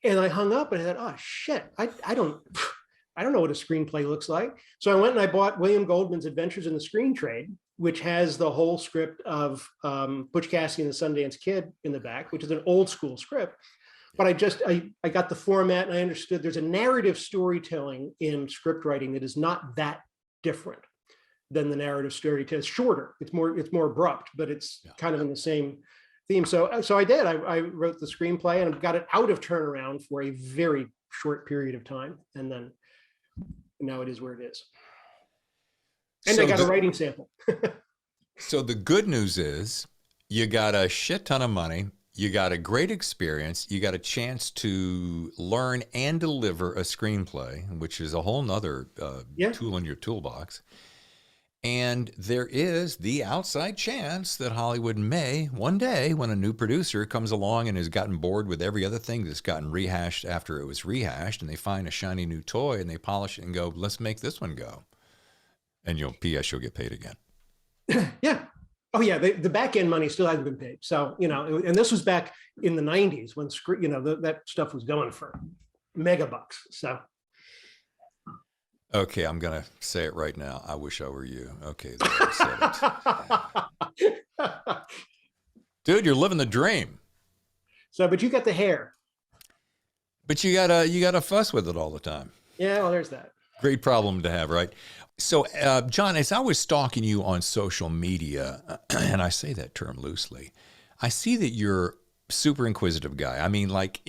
And I hung up and I said, oh shit, I don't know what a screenplay looks like. So I went and I bought William Goldman's Adventures in the Screen Trade, which has the whole script of Butch Cassidy and the Sundance Kid in the back, which is an old school script. But I got the format, and I understood there's a narrative storytelling in script writing that is not that different than the narrative storytelling. It's shorter, it's more abrupt, but it's kind of in the same theme. So I did. I wrote the screenplay and got it out of turnaround for a very short period of time, and then now it is where it is. And I got a writing sample. So the good news is you got a shit ton of money. You got a great experience. You got a chance to learn and deliver a screenplay, which is a whole nother tool in your toolbox. And there is the outside chance that Hollywood may, one day, when a new producer comes along and has gotten bored with every other thing that's gotten rehashed after it was rehashed, and they find a shiny new toy and they polish it and go, let's make this one go. And P.S., you'll get paid again. Yeah. Oh yeah. The back end money still hasn't been paid. So, and this was back in the 90s when, that stuff was going for megabucks. So. Okay, I'm going to say it right now. I wish I were you. Okay, there, I said it. Dude, you're living the dream. So, but you got the hair. But you gotta fuss with it all the time. Yeah, well, there's that. Great problem to have, right? So, John, as I was stalking you on social media, and I say that term loosely, I see that you're a super inquisitive guy. I mean, like,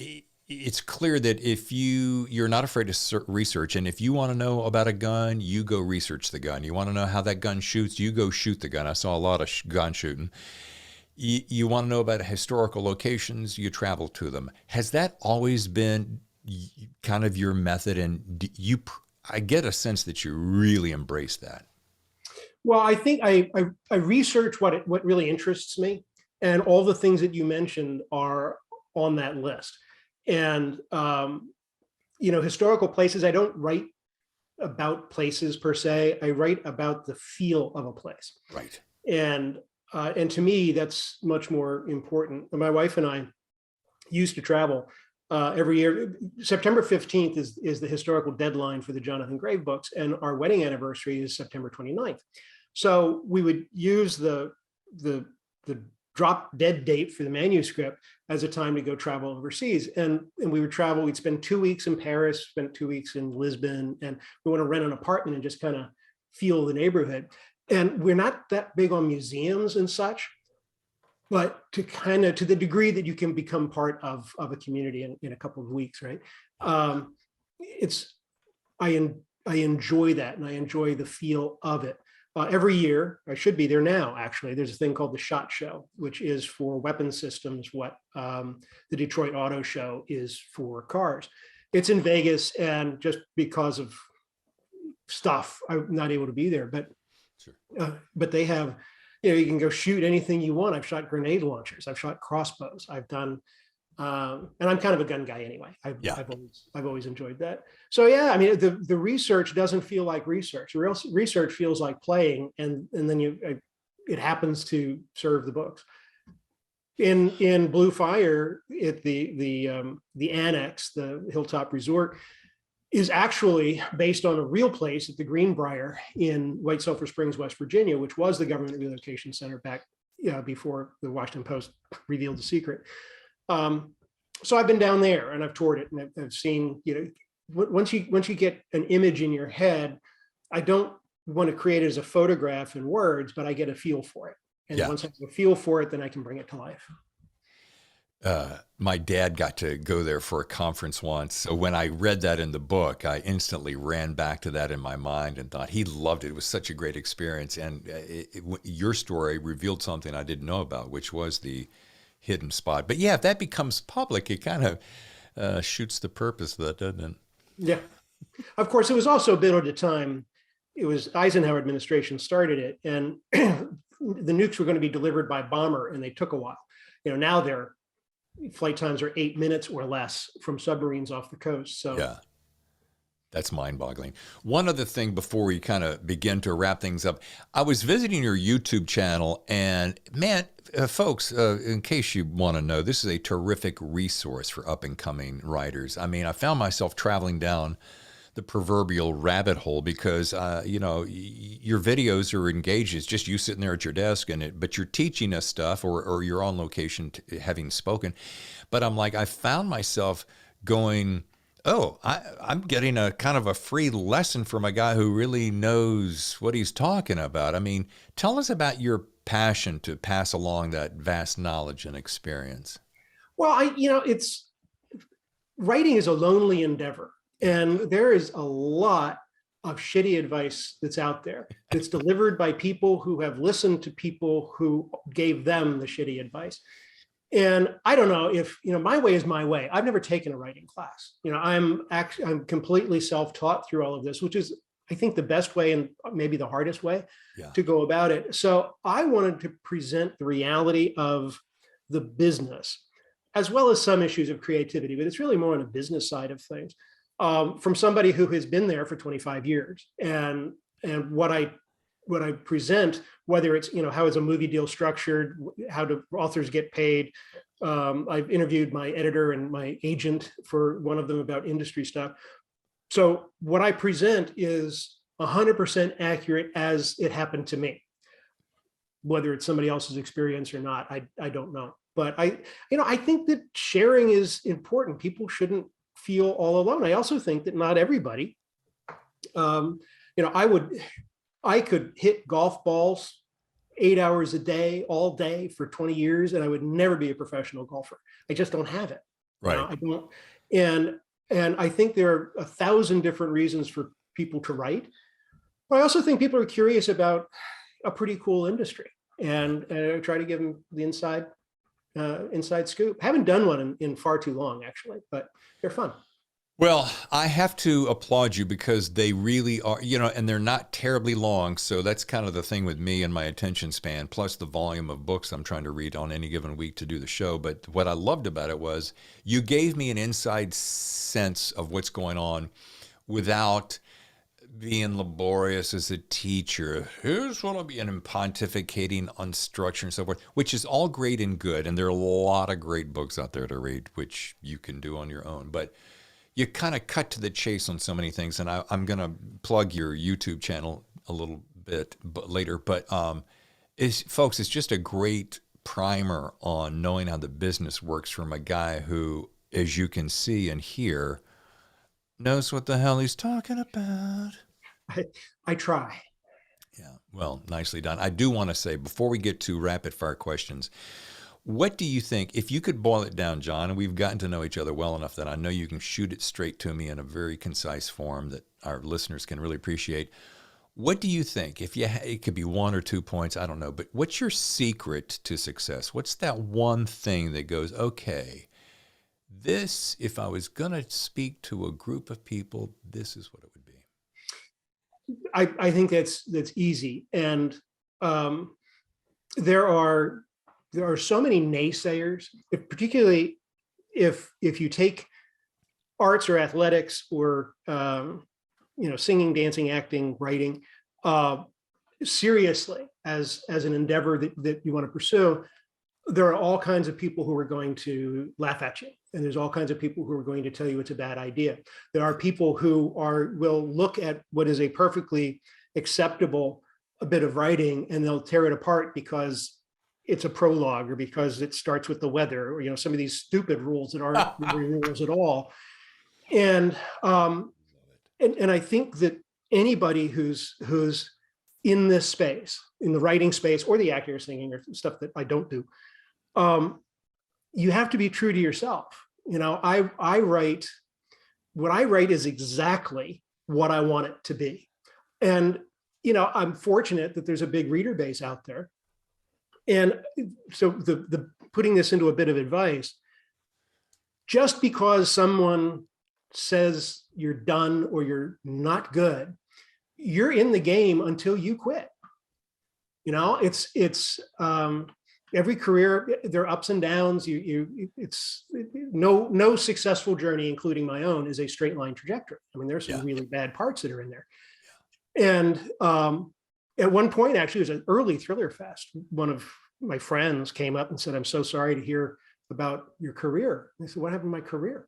it's clear that if you're not afraid to research, and if you want to know about a gun, you go research the gun. You want to know how that gun shoots, you go shoot the gun. I saw a lot of gun shooting. You want to know about historical locations, you travel to them. Has that always been kind of your method? And I get a sense that you really embrace that. Well, I think I research what really interests me, and all the things that you mentioned are on that list. And historical places, I don't write about places per se. I write about the feel of a place. Right. And to me, that's much more important. My wife and I used to travel every year. September 15th is the historical deadline for the Jonathan Grave books, and our wedding anniversary is September 29th. So we would use the drop dead date for the manuscript as a time to go travel overseas. And we would travel, we'd spend 2 weeks in Paris, spent 2 weeks in Lisbon, and we want to rent an apartment and just kind of feel the neighborhood. And we're not that big on museums and such, but to the degree that you can become part of a community in a couple of weeks, right? I enjoy that, and I enjoy the feel of it. Every year, I should be there now, actually, there's a thing called the SHOT Show, which is for weapon systems, what the Detroit Auto Show is for cars. It's in Vegas, and just because of stuff, I'm not able to be there, but sure. But they have, you can go shoot anything you want. I've shot grenade launchers, I've shot crossbows, I've done, and I'm kind of a gun guy anyway. I've always enjoyed that. So yeah, I mean, the research doesn't feel like research. Real research feels like playing, and then it happens to serve the books. In Blue Fire, the annex, the Hilltop Resort, is actually based on a real place at the Greenbrier in White Sulphur Springs, West Virginia, which was the government relocation center back before the Washington Post revealed the secret. So I've been down there and I've toured it, and I've seen, once you get an image in your head, I don't want to create it as a photograph in words, but I get a feel for it. And once I have a feel for it, then I can bring it to life. My dad got to go there for a conference once. So when I read that in the book, I instantly ran back to that in my mind and thought he loved it. It was such a great experience. And your story revealed something I didn't know about, which was the hidden spot. But yeah, if that becomes public, it kind of shoots the purpose of that, doesn't it? Yeah. Of course, it was also a bit at a time. It was Eisenhower administration started it, and the nukes were going to be delivered by bomber, and they took a while. Now their flight times are 8 minutes or less from submarines off the coast. So yeah. That's mind-boggling. One other thing before we kind of begin to wrap things up, I was visiting your YouTube channel, and man, folks, in case you want to know, this is a terrific resource for up-and-coming writers. I mean, I found myself traveling down the proverbial rabbit hole because, your videos are engaged. It's just you sitting there at your desk, but you're teaching us stuff, or you're on location having spoken. But I'm like, I found myself going, oh, I'm getting a kind of a free lesson from a guy who really knows what he's talking about. I mean, tell us about your passion to pass along that vast knowledge and experience. Well, writing is a lonely endeavor, and there is a lot of shitty advice that's out there that's delivered by people who have listened to people who gave them the shitty advice. And I don't know if, my way is my way. I've never taken a writing class. I'm completely self-taught through all of this, which is, I think, the best way and maybe the hardest way to go about it. So I wanted to present the reality of the business, as well as some issues of creativity, but it's really more on the business side of things, from somebody who has been there for 25 years. And what I present, whether it's, how is a movie deal structured, how do authors get paid. I've interviewed my editor and my agent for one of them about industry stuff. So what I present is 100% accurate as it happened to me. Whether it's somebody else's experience or not, I don't know. But I think that sharing is important. People shouldn't feel all alone. I also think that not everybody, I could hit golf balls 8 hours a day, all day for 20 years, and I would never be a professional golfer. I just don't have it. Right. I don't. And I think there are 1,000 different reasons for people to write. But I also think people are curious about a pretty cool industry, and try to give them the inside scoop. I haven't done one in far too long, actually, but they're fun. Well, I have to applaud you because they really are, and they're not terribly long. So that's kind of the thing with me and my attention span, plus the volume of books I'm trying to read on any given week to do the show. But what I loved about it was you gave me an inside sense of what's going on without being laborious as a teacher. Here's what I'll be and pontificating on structure and so forth, which is all great and good. And there are a lot of great books out there to read, which you can do on your own. But you kind of cut to the chase on so many things. And I'm going to plug your YouTube channel a little bit later. But folks, it's just a great primer on knowing how the business works from a guy who, as you can see and hear, knows what the hell he's talking about. I try. Yeah, well, nicely done. I do want to say, before we get to rapid fire questions, what do you think, if you could boil it down, John, and we've gotten to know each other well enough that I know you can shoot it straight to me in a very concise form that our listeners can really appreciate. What do you think, if it could be 1 or 2 points, I don't know, but what's your secret to success? What's that one thing that goes, okay, this, if I was going to speak to a group of people, this is what it would be? I think that's easy. And there are so many naysayers, particularly if you take arts or athletics or singing, dancing, acting, writing seriously as an endeavor that you want to pursue. There are all kinds of people who are going to laugh at you, and there's all kinds of people who are going to tell you it's a bad idea. There are people who will look at what is a perfectly acceptable bit of writing and they'll tear it apart because it's a prologue or because it starts with the weather, or some of these stupid rules that aren't really rules at all. And I think that anybody who's in this space, in the writing space or the acting or singing or stuff that I don't do, you have to be true to yourself. I write, what I write is exactly what I want it to be. And, I'm fortunate that there's a big reader base out there. And so the putting this into a bit of advice, just because someone says you're done or you're not good, you're in the game until you quit. It's every career, there are ups and downs. It's no successful journey, including my own, is a straight line trajectory. I mean, there's some really bad parts that are in there. And at one point, actually, it was an early Thriller Fest. One of my friends came up and said, "I'm so sorry to hear about your career." And I said, "What happened to my career?"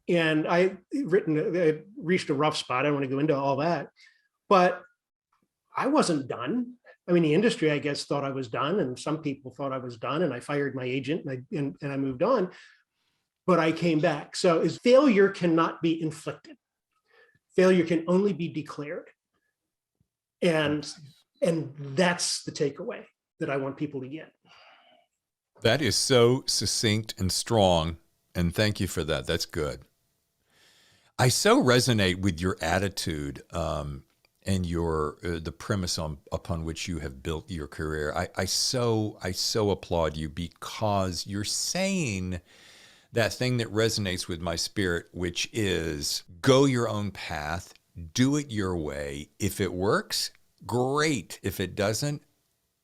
And I reached a rough spot. I don't want to go into all that, but I wasn't done. I mean, the industry, I guess, thought I was done, and some people thought I was done, and I fired my agent and I moved on, but I came back. So failure cannot be inflicted. Failure can only be declared. And that's the takeaway that I want people to get. That is so succinct and strong, and thank you for that. That's good. I so resonate with your attitude and your the premise upon which you have built your career. I so applaud you because you're saying that thing that resonates with my spirit, which is go your own path, do it your way. If it works, great. If it doesn't,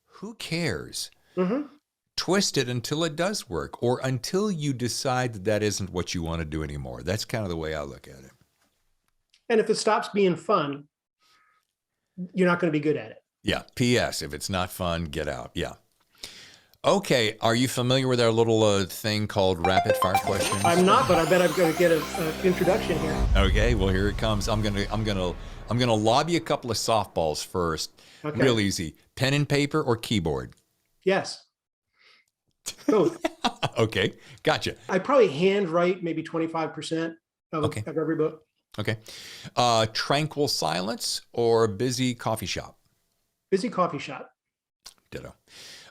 who cares? Mm-hmm. Twist it until it does work, or until you decide that isn't what you want to do anymore. That's kind of the way I look at it. And if it stops being fun, you're not going to be good at it. Yeah. P.S. If it's not fun, get out. Yeah. Okay. Are you familiar with our little thing called rapid fire questions? I'm not, but I bet I'm going to get an introduction here. Okay. Well, here it comes. I'm gonna lob you a couple of softballs first. Okay. Real easy. Pen and paper or keyboard? Yes. Both. Okay. Gotcha. I probably handwrite maybe 25% of every book. Okay. Tranquil silence or busy coffee shop? Busy coffee shop. Ditto.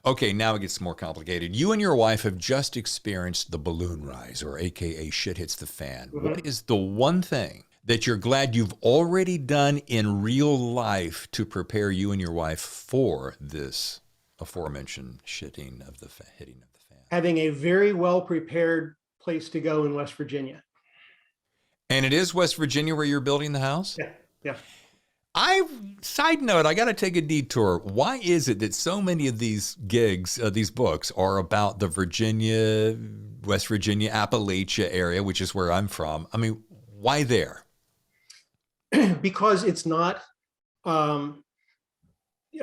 Okay, now it gets more complicated. You and your wife have just experienced the balloon rise, or AKA shit hits the fan. Mm-hmm. What is the one thing that you're glad you've already done in real life to prepare you and your wife for this aforementioned hitting of the fan? Having a very well prepared place to go in West Virginia. And it is West Virginia where you're building the house? Yeah, yeah. Side note, I got to take a detour. Why is it that so many of these gigs, these books, are about the Virginia, West Virginia, Appalachia area, which is where I'm from? I mean, why there? Because it's not, I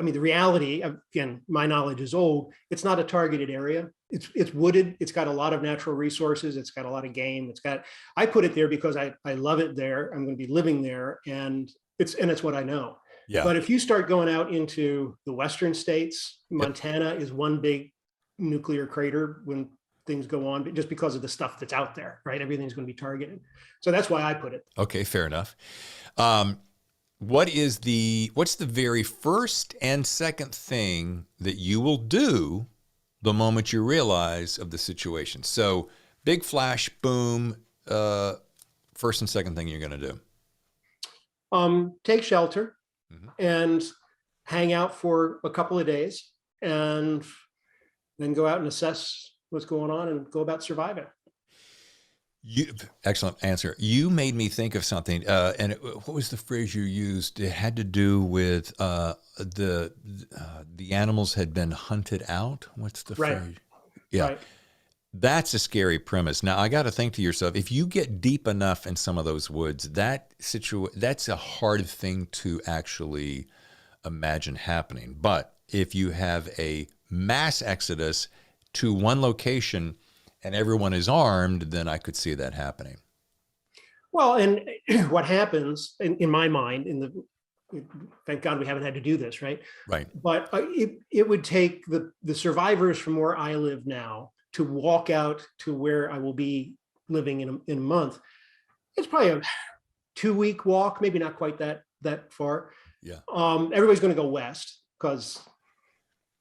mean, the reality, again, my knowledge is old. It's not a targeted area. It's wooded. It's got a lot of natural resources. It's got a lot of game. I put it there because I love it there. I'm going to be living there, and it's what I know. Yeah. But if you start going out into the western states, Montana is one big nuclear crater when things go on, just because of the stuff that's out there, right? Everything's going to be targeted. So that's why I put it. Okay, fair enough. What's the very first and second thing that you will do the moment you realize of the situation? So big flash, boom, first and second thing you're going to do. Take shelter and hang out for a couple of days, and then go out and assess what's going on and go about surviving. Excellent answer. You made me think of something, what was the phrase you used? It had to do with the animals had been hunted out. What's the phrase? Yeah. Right. That's a scary premise. Now, I got to think to yourself, if you get deep enough in some of those woods, that's a hard thing to actually imagine happening. But if you have a mass exodus to one location and everyone is armed, then I could see that happening. Well, and what happens in my mind, thank God we haven't had to do this, right? Right. But it would take the survivors from where I live now to walk out to where I will be living in a month. It's probably a 2-week walk, maybe not quite that far. Yeah. Everybody's going to go west because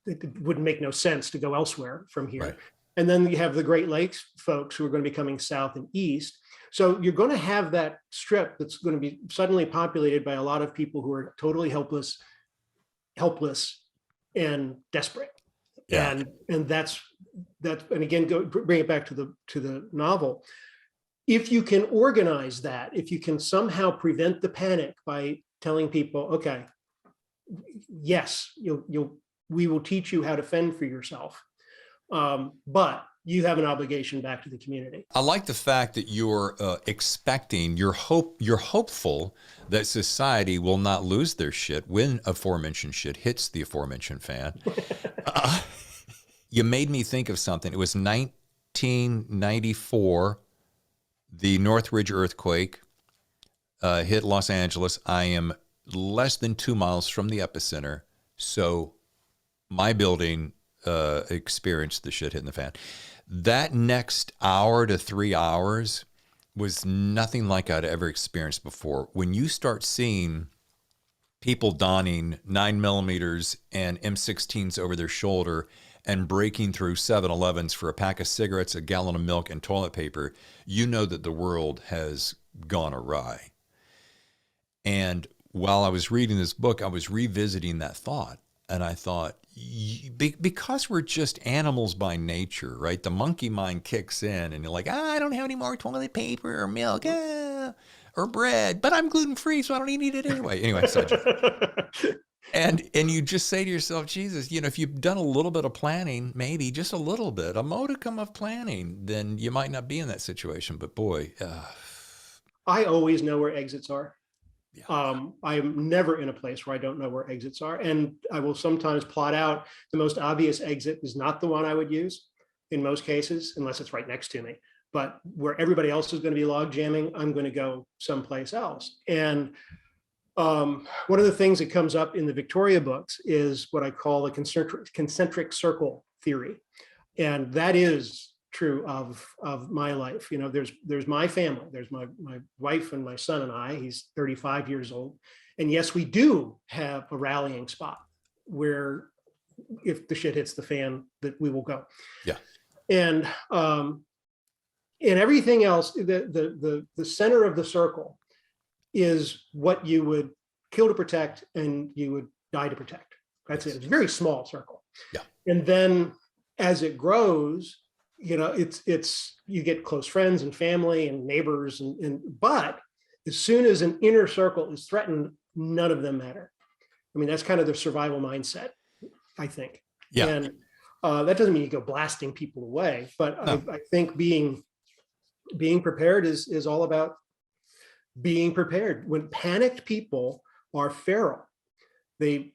it wouldn't make no sense to go elsewhere from here. Right. And then you have the Great Lakes folks who are going to be coming south and east. So you're going to have that strip that's going to be suddenly populated by a lot of people who are totally helpless and desperate. Yeah. And that's and again, bring it back to the novel. If you can organize that, if you can somehow prevent the panic by telling people, okay, yes, we will teach you how to fend for yourself. But you have an obligation back to the community. I like the fact that you're you're hopeful that society will not lose their shit when aforementioned shit hits the aforementioned fan. You made me think of something. It was 1994, the Northridge earthquake hit Los Angeles. I am less than 2 miles from the epicenter, so my building experienced the shit hitting the fan. That next hour to 3 hours was nothing like I'd ever experienced before. When you start seeing people donning 9mm and M16s over their shoulder and breaking through 7-Elevens for a pack of cigarettes, a gallon of milk, and toilet paper, you know that the world has gone awry. And while I was reading this book, I was revisiting that thought. And I thought, because we're just animals by nature, right? The monkey mind kicks in and you're like, I don't have any more toilet paper or milk or bread, but I'm gluten-free, so I don't need it anyway. Anyway, and you just say to yourself, Jesus, if you've done a little bit of planning, maybe just a little bit, a modicum of planning, then you might not be in that situation. But boy. I always know where exits are. Yeah. I am never in a place where I don't know where exits are. And I will sometimes plot out the most obvious exit is not the one I would use in most cases, unless it's right next to me. But where everybody else is going to be log jamming, I'm going to go someplace else. And one of the things that comes up in the Victoria books is what I call the concentric circle theory. And that is true of my life. There's my family, there's my wife and my son and I. He's 35 years old, and yes, we do have a rallying spot where if the shit hits the fan, that we will go. Yeah. And everything else, the center of the circle is what you would kill to protect and you would die to protect. That's it. It's a very small circle. Yeah. And then as it grows, it's you get close friends and family and neighbors, but as soon as an inner circle is threatened, none of them matter. I mean, that's kind of the survival mindset, I think. Yeah. And that doesn't mean you go blasting people away, but no. I think being prepared is all about being prepared. When panicked people are feral, they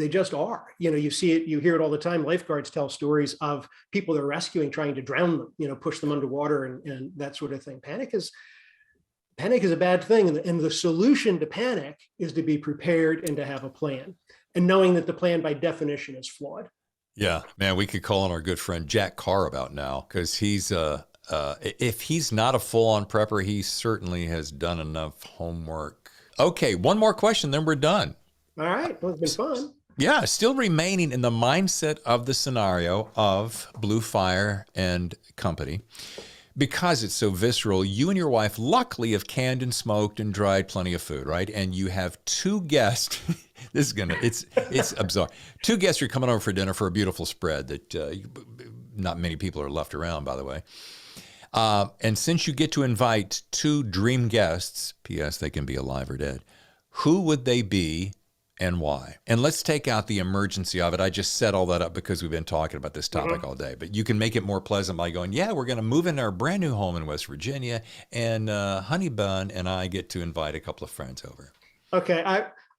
just are. You see it, you hear it all the time. Lifeguards tell stories of people they're rescuing trying to drown them, push them underwater and that sort of thing. Panic is a bad thing. And the solution to panic is to be prepared and to have a plan, and knowing that the plan by definition is flawed. Yeah, man, we could call on our good friend Jack Carr about now, because he's if he's not a full-on prepper, he certainly has done enough homework. Okay, one more question, then we're done. All right, well, it's been fun. Yeah, still remaining in the mindset of the scenario of Blue Fire and Company. Because it's so visceral, you and your wife luckily have canned and smoked and dried plenty of food, right? And you have two guests. It's bizarre. Two guests are coming over for dinner for a beautiful spread that not many people are left around, by the way. And since you get to invite two dream guests, P.S. they can be alive or dead, who would they be and why? And let's take out the emergency of it. I just set all that up because we've been talking about this topic all day. But you can make it more pleasant by going, yeah, we're going to move into our brand new home in West Virginia, and Honey Bun and I get to invite a couple of friends over. Okay,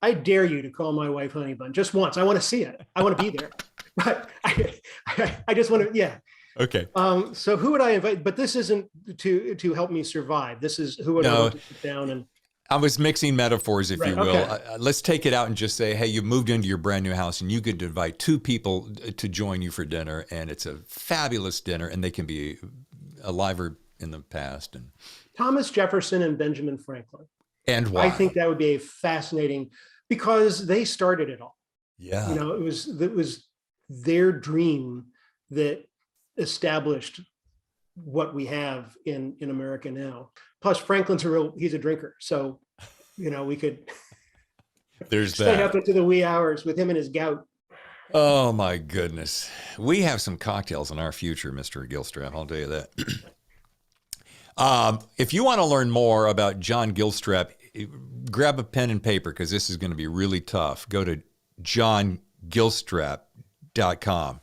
I dare you to call my wife Honey Bun just once. I want to see it. I want to be there. But I just want to, yeah. Okay. So who would I invite? But this isn't to help me survive. This is who would I want to sit down and... I was mixing metaphors, if you will. Okay. Let's take it out and just say, hey, you moved into your brand new house and you get to invite two people to join you for dinner, and it's a fabulous dinner, and they can be alive or in the past. And Thomas Jefferson and Benjamin Franklin. And why? I think that would be a fascinating, because they started it all. Yeah. It was their dream that established what we have in America now. Plus, Franklin's he's a drinker. So, we could stay up into the wee hours with him and his gout. Oh, my goodness. We have some cocktails in our future, Mr. Gilstrap. I'll tell you that. If you want to learn more about John Gilstrap, grab a pen and paper, because this is going to be really tough. Go to johngilstrap.com.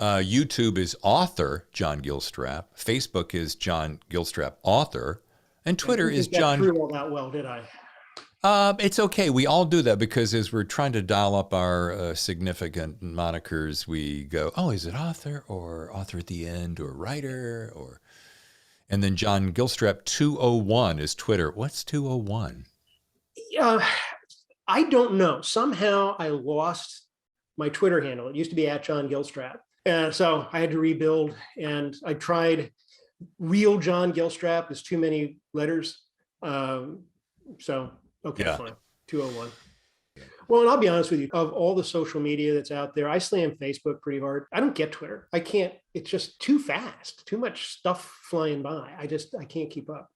YouTube is author John Gilstrap. Facebook is John Gilstrap author, and Twitter is John. Through all that well, did I? It's okay. We all do that, because as we're trying to dial up our significant monikers, we go, "Oh, is it author or author at the end or writer or?" And then John Gilstrap 201 is Twitter. What's 201? I don't know. Somehow I lost my Twitter handle. It used to be at John Gilstrap. And so I had to rebuild, and I tried real John Gilstrap. There's too many letters. Okay, yeah. Fine. 201. Well, and I'll be honest with you, of all the social media that's out there, I slam Facebook pretty hard. I don't get Twitter. I can't, it's just too fast, too much stuff flying by. I can't keep up.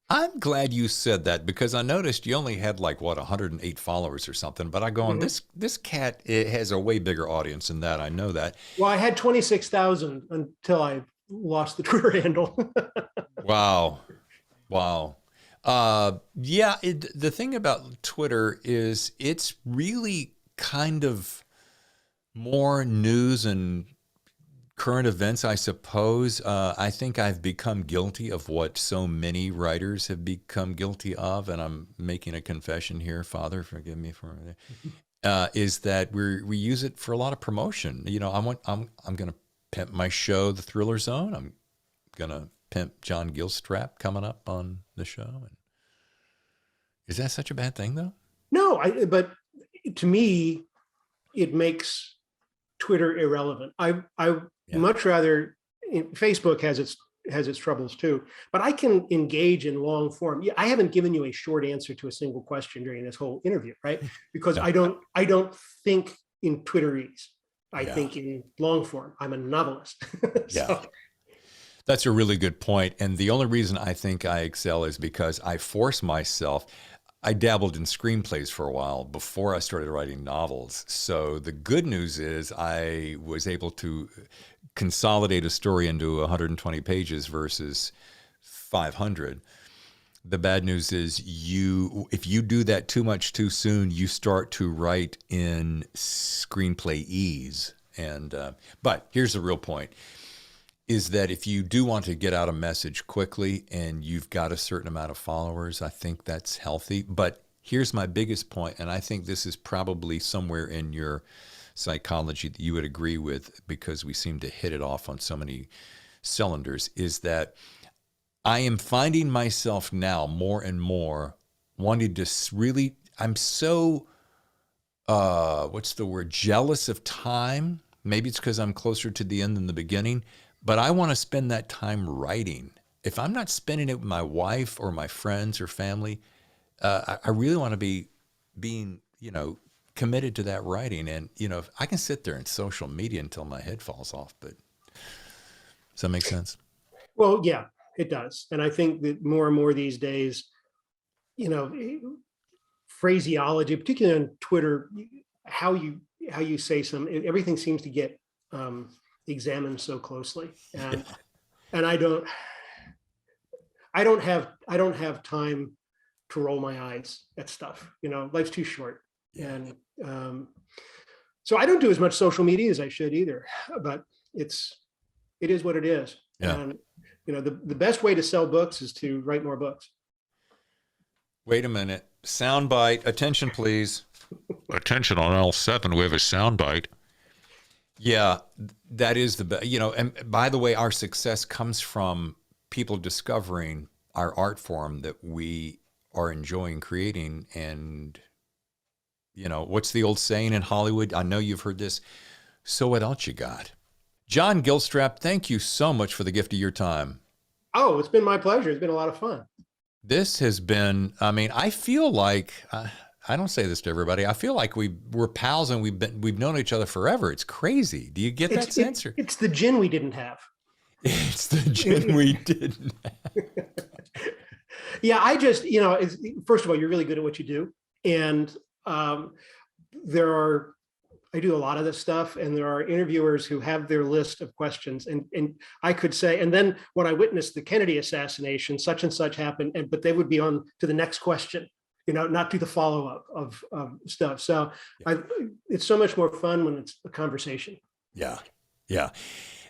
I'm glad you said that, because I noticed you only had 108 followers or something, but I go on, this cat, it has a way bigger audience than that. I know that. Well, I had 26,000 until I lost the Twitter handle. Wow. Yeah, the thing about Twitter is it's really kind of more news and current events, I suppose. I think I've become guilty of what so many writers have become guilty of, and I'm making a confession here, Father, forgive me for it, is that we use it for a lot of promotion. I'm going to pimp my show, The Thriller Zone. I'm going to pimp John Gilstrap coming up on the show. And is that such a bad thing, though? No, but to me, it makes Twitter irrelevant. I much rather, Facebook has its troubles too, but I can engage in long form. I haven't given you a short answer to a single question during this whole interview, right? Because I don't think in Twitterese. I think in long form. I'm a novelist. Yeah. That's a really good point. And the only reason I think I excel is because I force myself. I dabbled in screenplays for a while before I started writing novels. So the good news is I was able to consolidate a story into 120 pages versus 500. The bad news is if you do that too much too soon, you start to write in screenplay ease. But here's the real point, is that if you do want to get out a message quickly and you've got a certain amount of followers, I think that's healthy. But here's my biggest point, and I think this is probably somewhere in your psychology that you would agree with, because we seem to hit it off on so many cylinders, is that I am finding myself now more and more wanting to really, I'm so, jealous of time. Maybe it's because I'm closer to the end than the beginning, but I want to spend that time writing. If I'm not spending it with my wife or my friends or family, I really want to be being, committed to that writing. And, if I can sit there in social media until my head falls off, but does that make sense? Well, yeah. It does. And I think that more and more these days, phraseology, particularly on Twitter, how you say everything seems to get examined so closely. And I don't have time to roll my eyes at stuff. Life's too short. And so I don't do as much social media as I should either, but it is what it is. Yeah. And the best way to sell books is to write more books. Wait a minute. Soundbite. Attention, please. Attention on L7. We have a soundbite. Yeah, that is the best. And by the way, our success comes from people discovering our art form that we are enjoying creating. And, what's the old saying in Hollywood? I know you've heard this. So what else you got? John Gilstrap, thank you so much for the gift of your time. Oh, it's been my pleasure. It's been a lot of fun. This has been, I feel like, I don't say this to everybody, I feel like we're pals and we've known each other forever. It's crazy. Do you get that sense? It's the gin we didn't have. It's the gin we didn't have. Yeah, I just, first of all, you're really good at what you do. And I do a lot of this stuff, and there are interviewers who have their list of questions, and I could say, and then when I witnessed the Kennedy assassination, such and such happened, but they would be on to the next question, not to the follow-up of stuff. So it's so much more fun when it's a conversation. Yeah.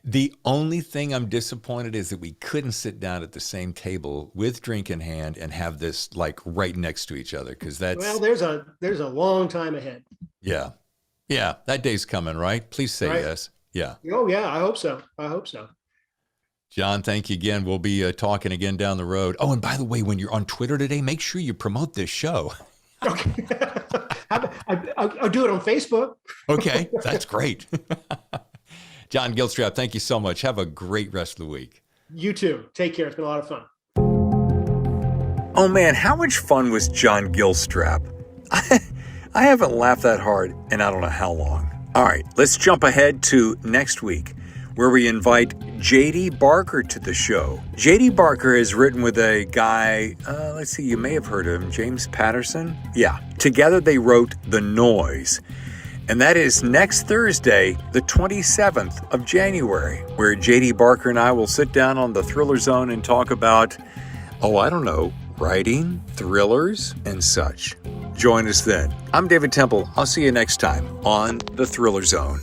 The only thing I'm disappointed is that we couldn't sit down at the same table with drink in hand and have this like right next to each other, because that's... Well, there's a long time ahead. Yeah, that day's coming, right? Please say yes. Yeah. Oh, yeah, I hope so. John, thank you again. We'll be talking again down the road. Oh, and by the way, when you're on Twitter today, make sure you promote this show. Okay. I'll do it on Facebook. Okay, that's great. John Gilstrap, thank you so much. Have a great rest of the week. You too. Take care. It's been a lot of fun. Oh, man, how much fun was John Gilstrap? I haven't laughed that hard in I don't know how long. All right, let's jump ahead to next week, where we invite J.D. Barker to the show. J.D. Barker has written with a guy, you may have heard of him, James Patterson. Yeah, together they wrote The Noise. And that is next Thursday, the 27th of January, where J.D. Barker and I will sit down on the Thriller Zone and talk about, writing, thrillers, and such. Join us then. I'm David Temple. I'll see you next time on the Thriller Zone.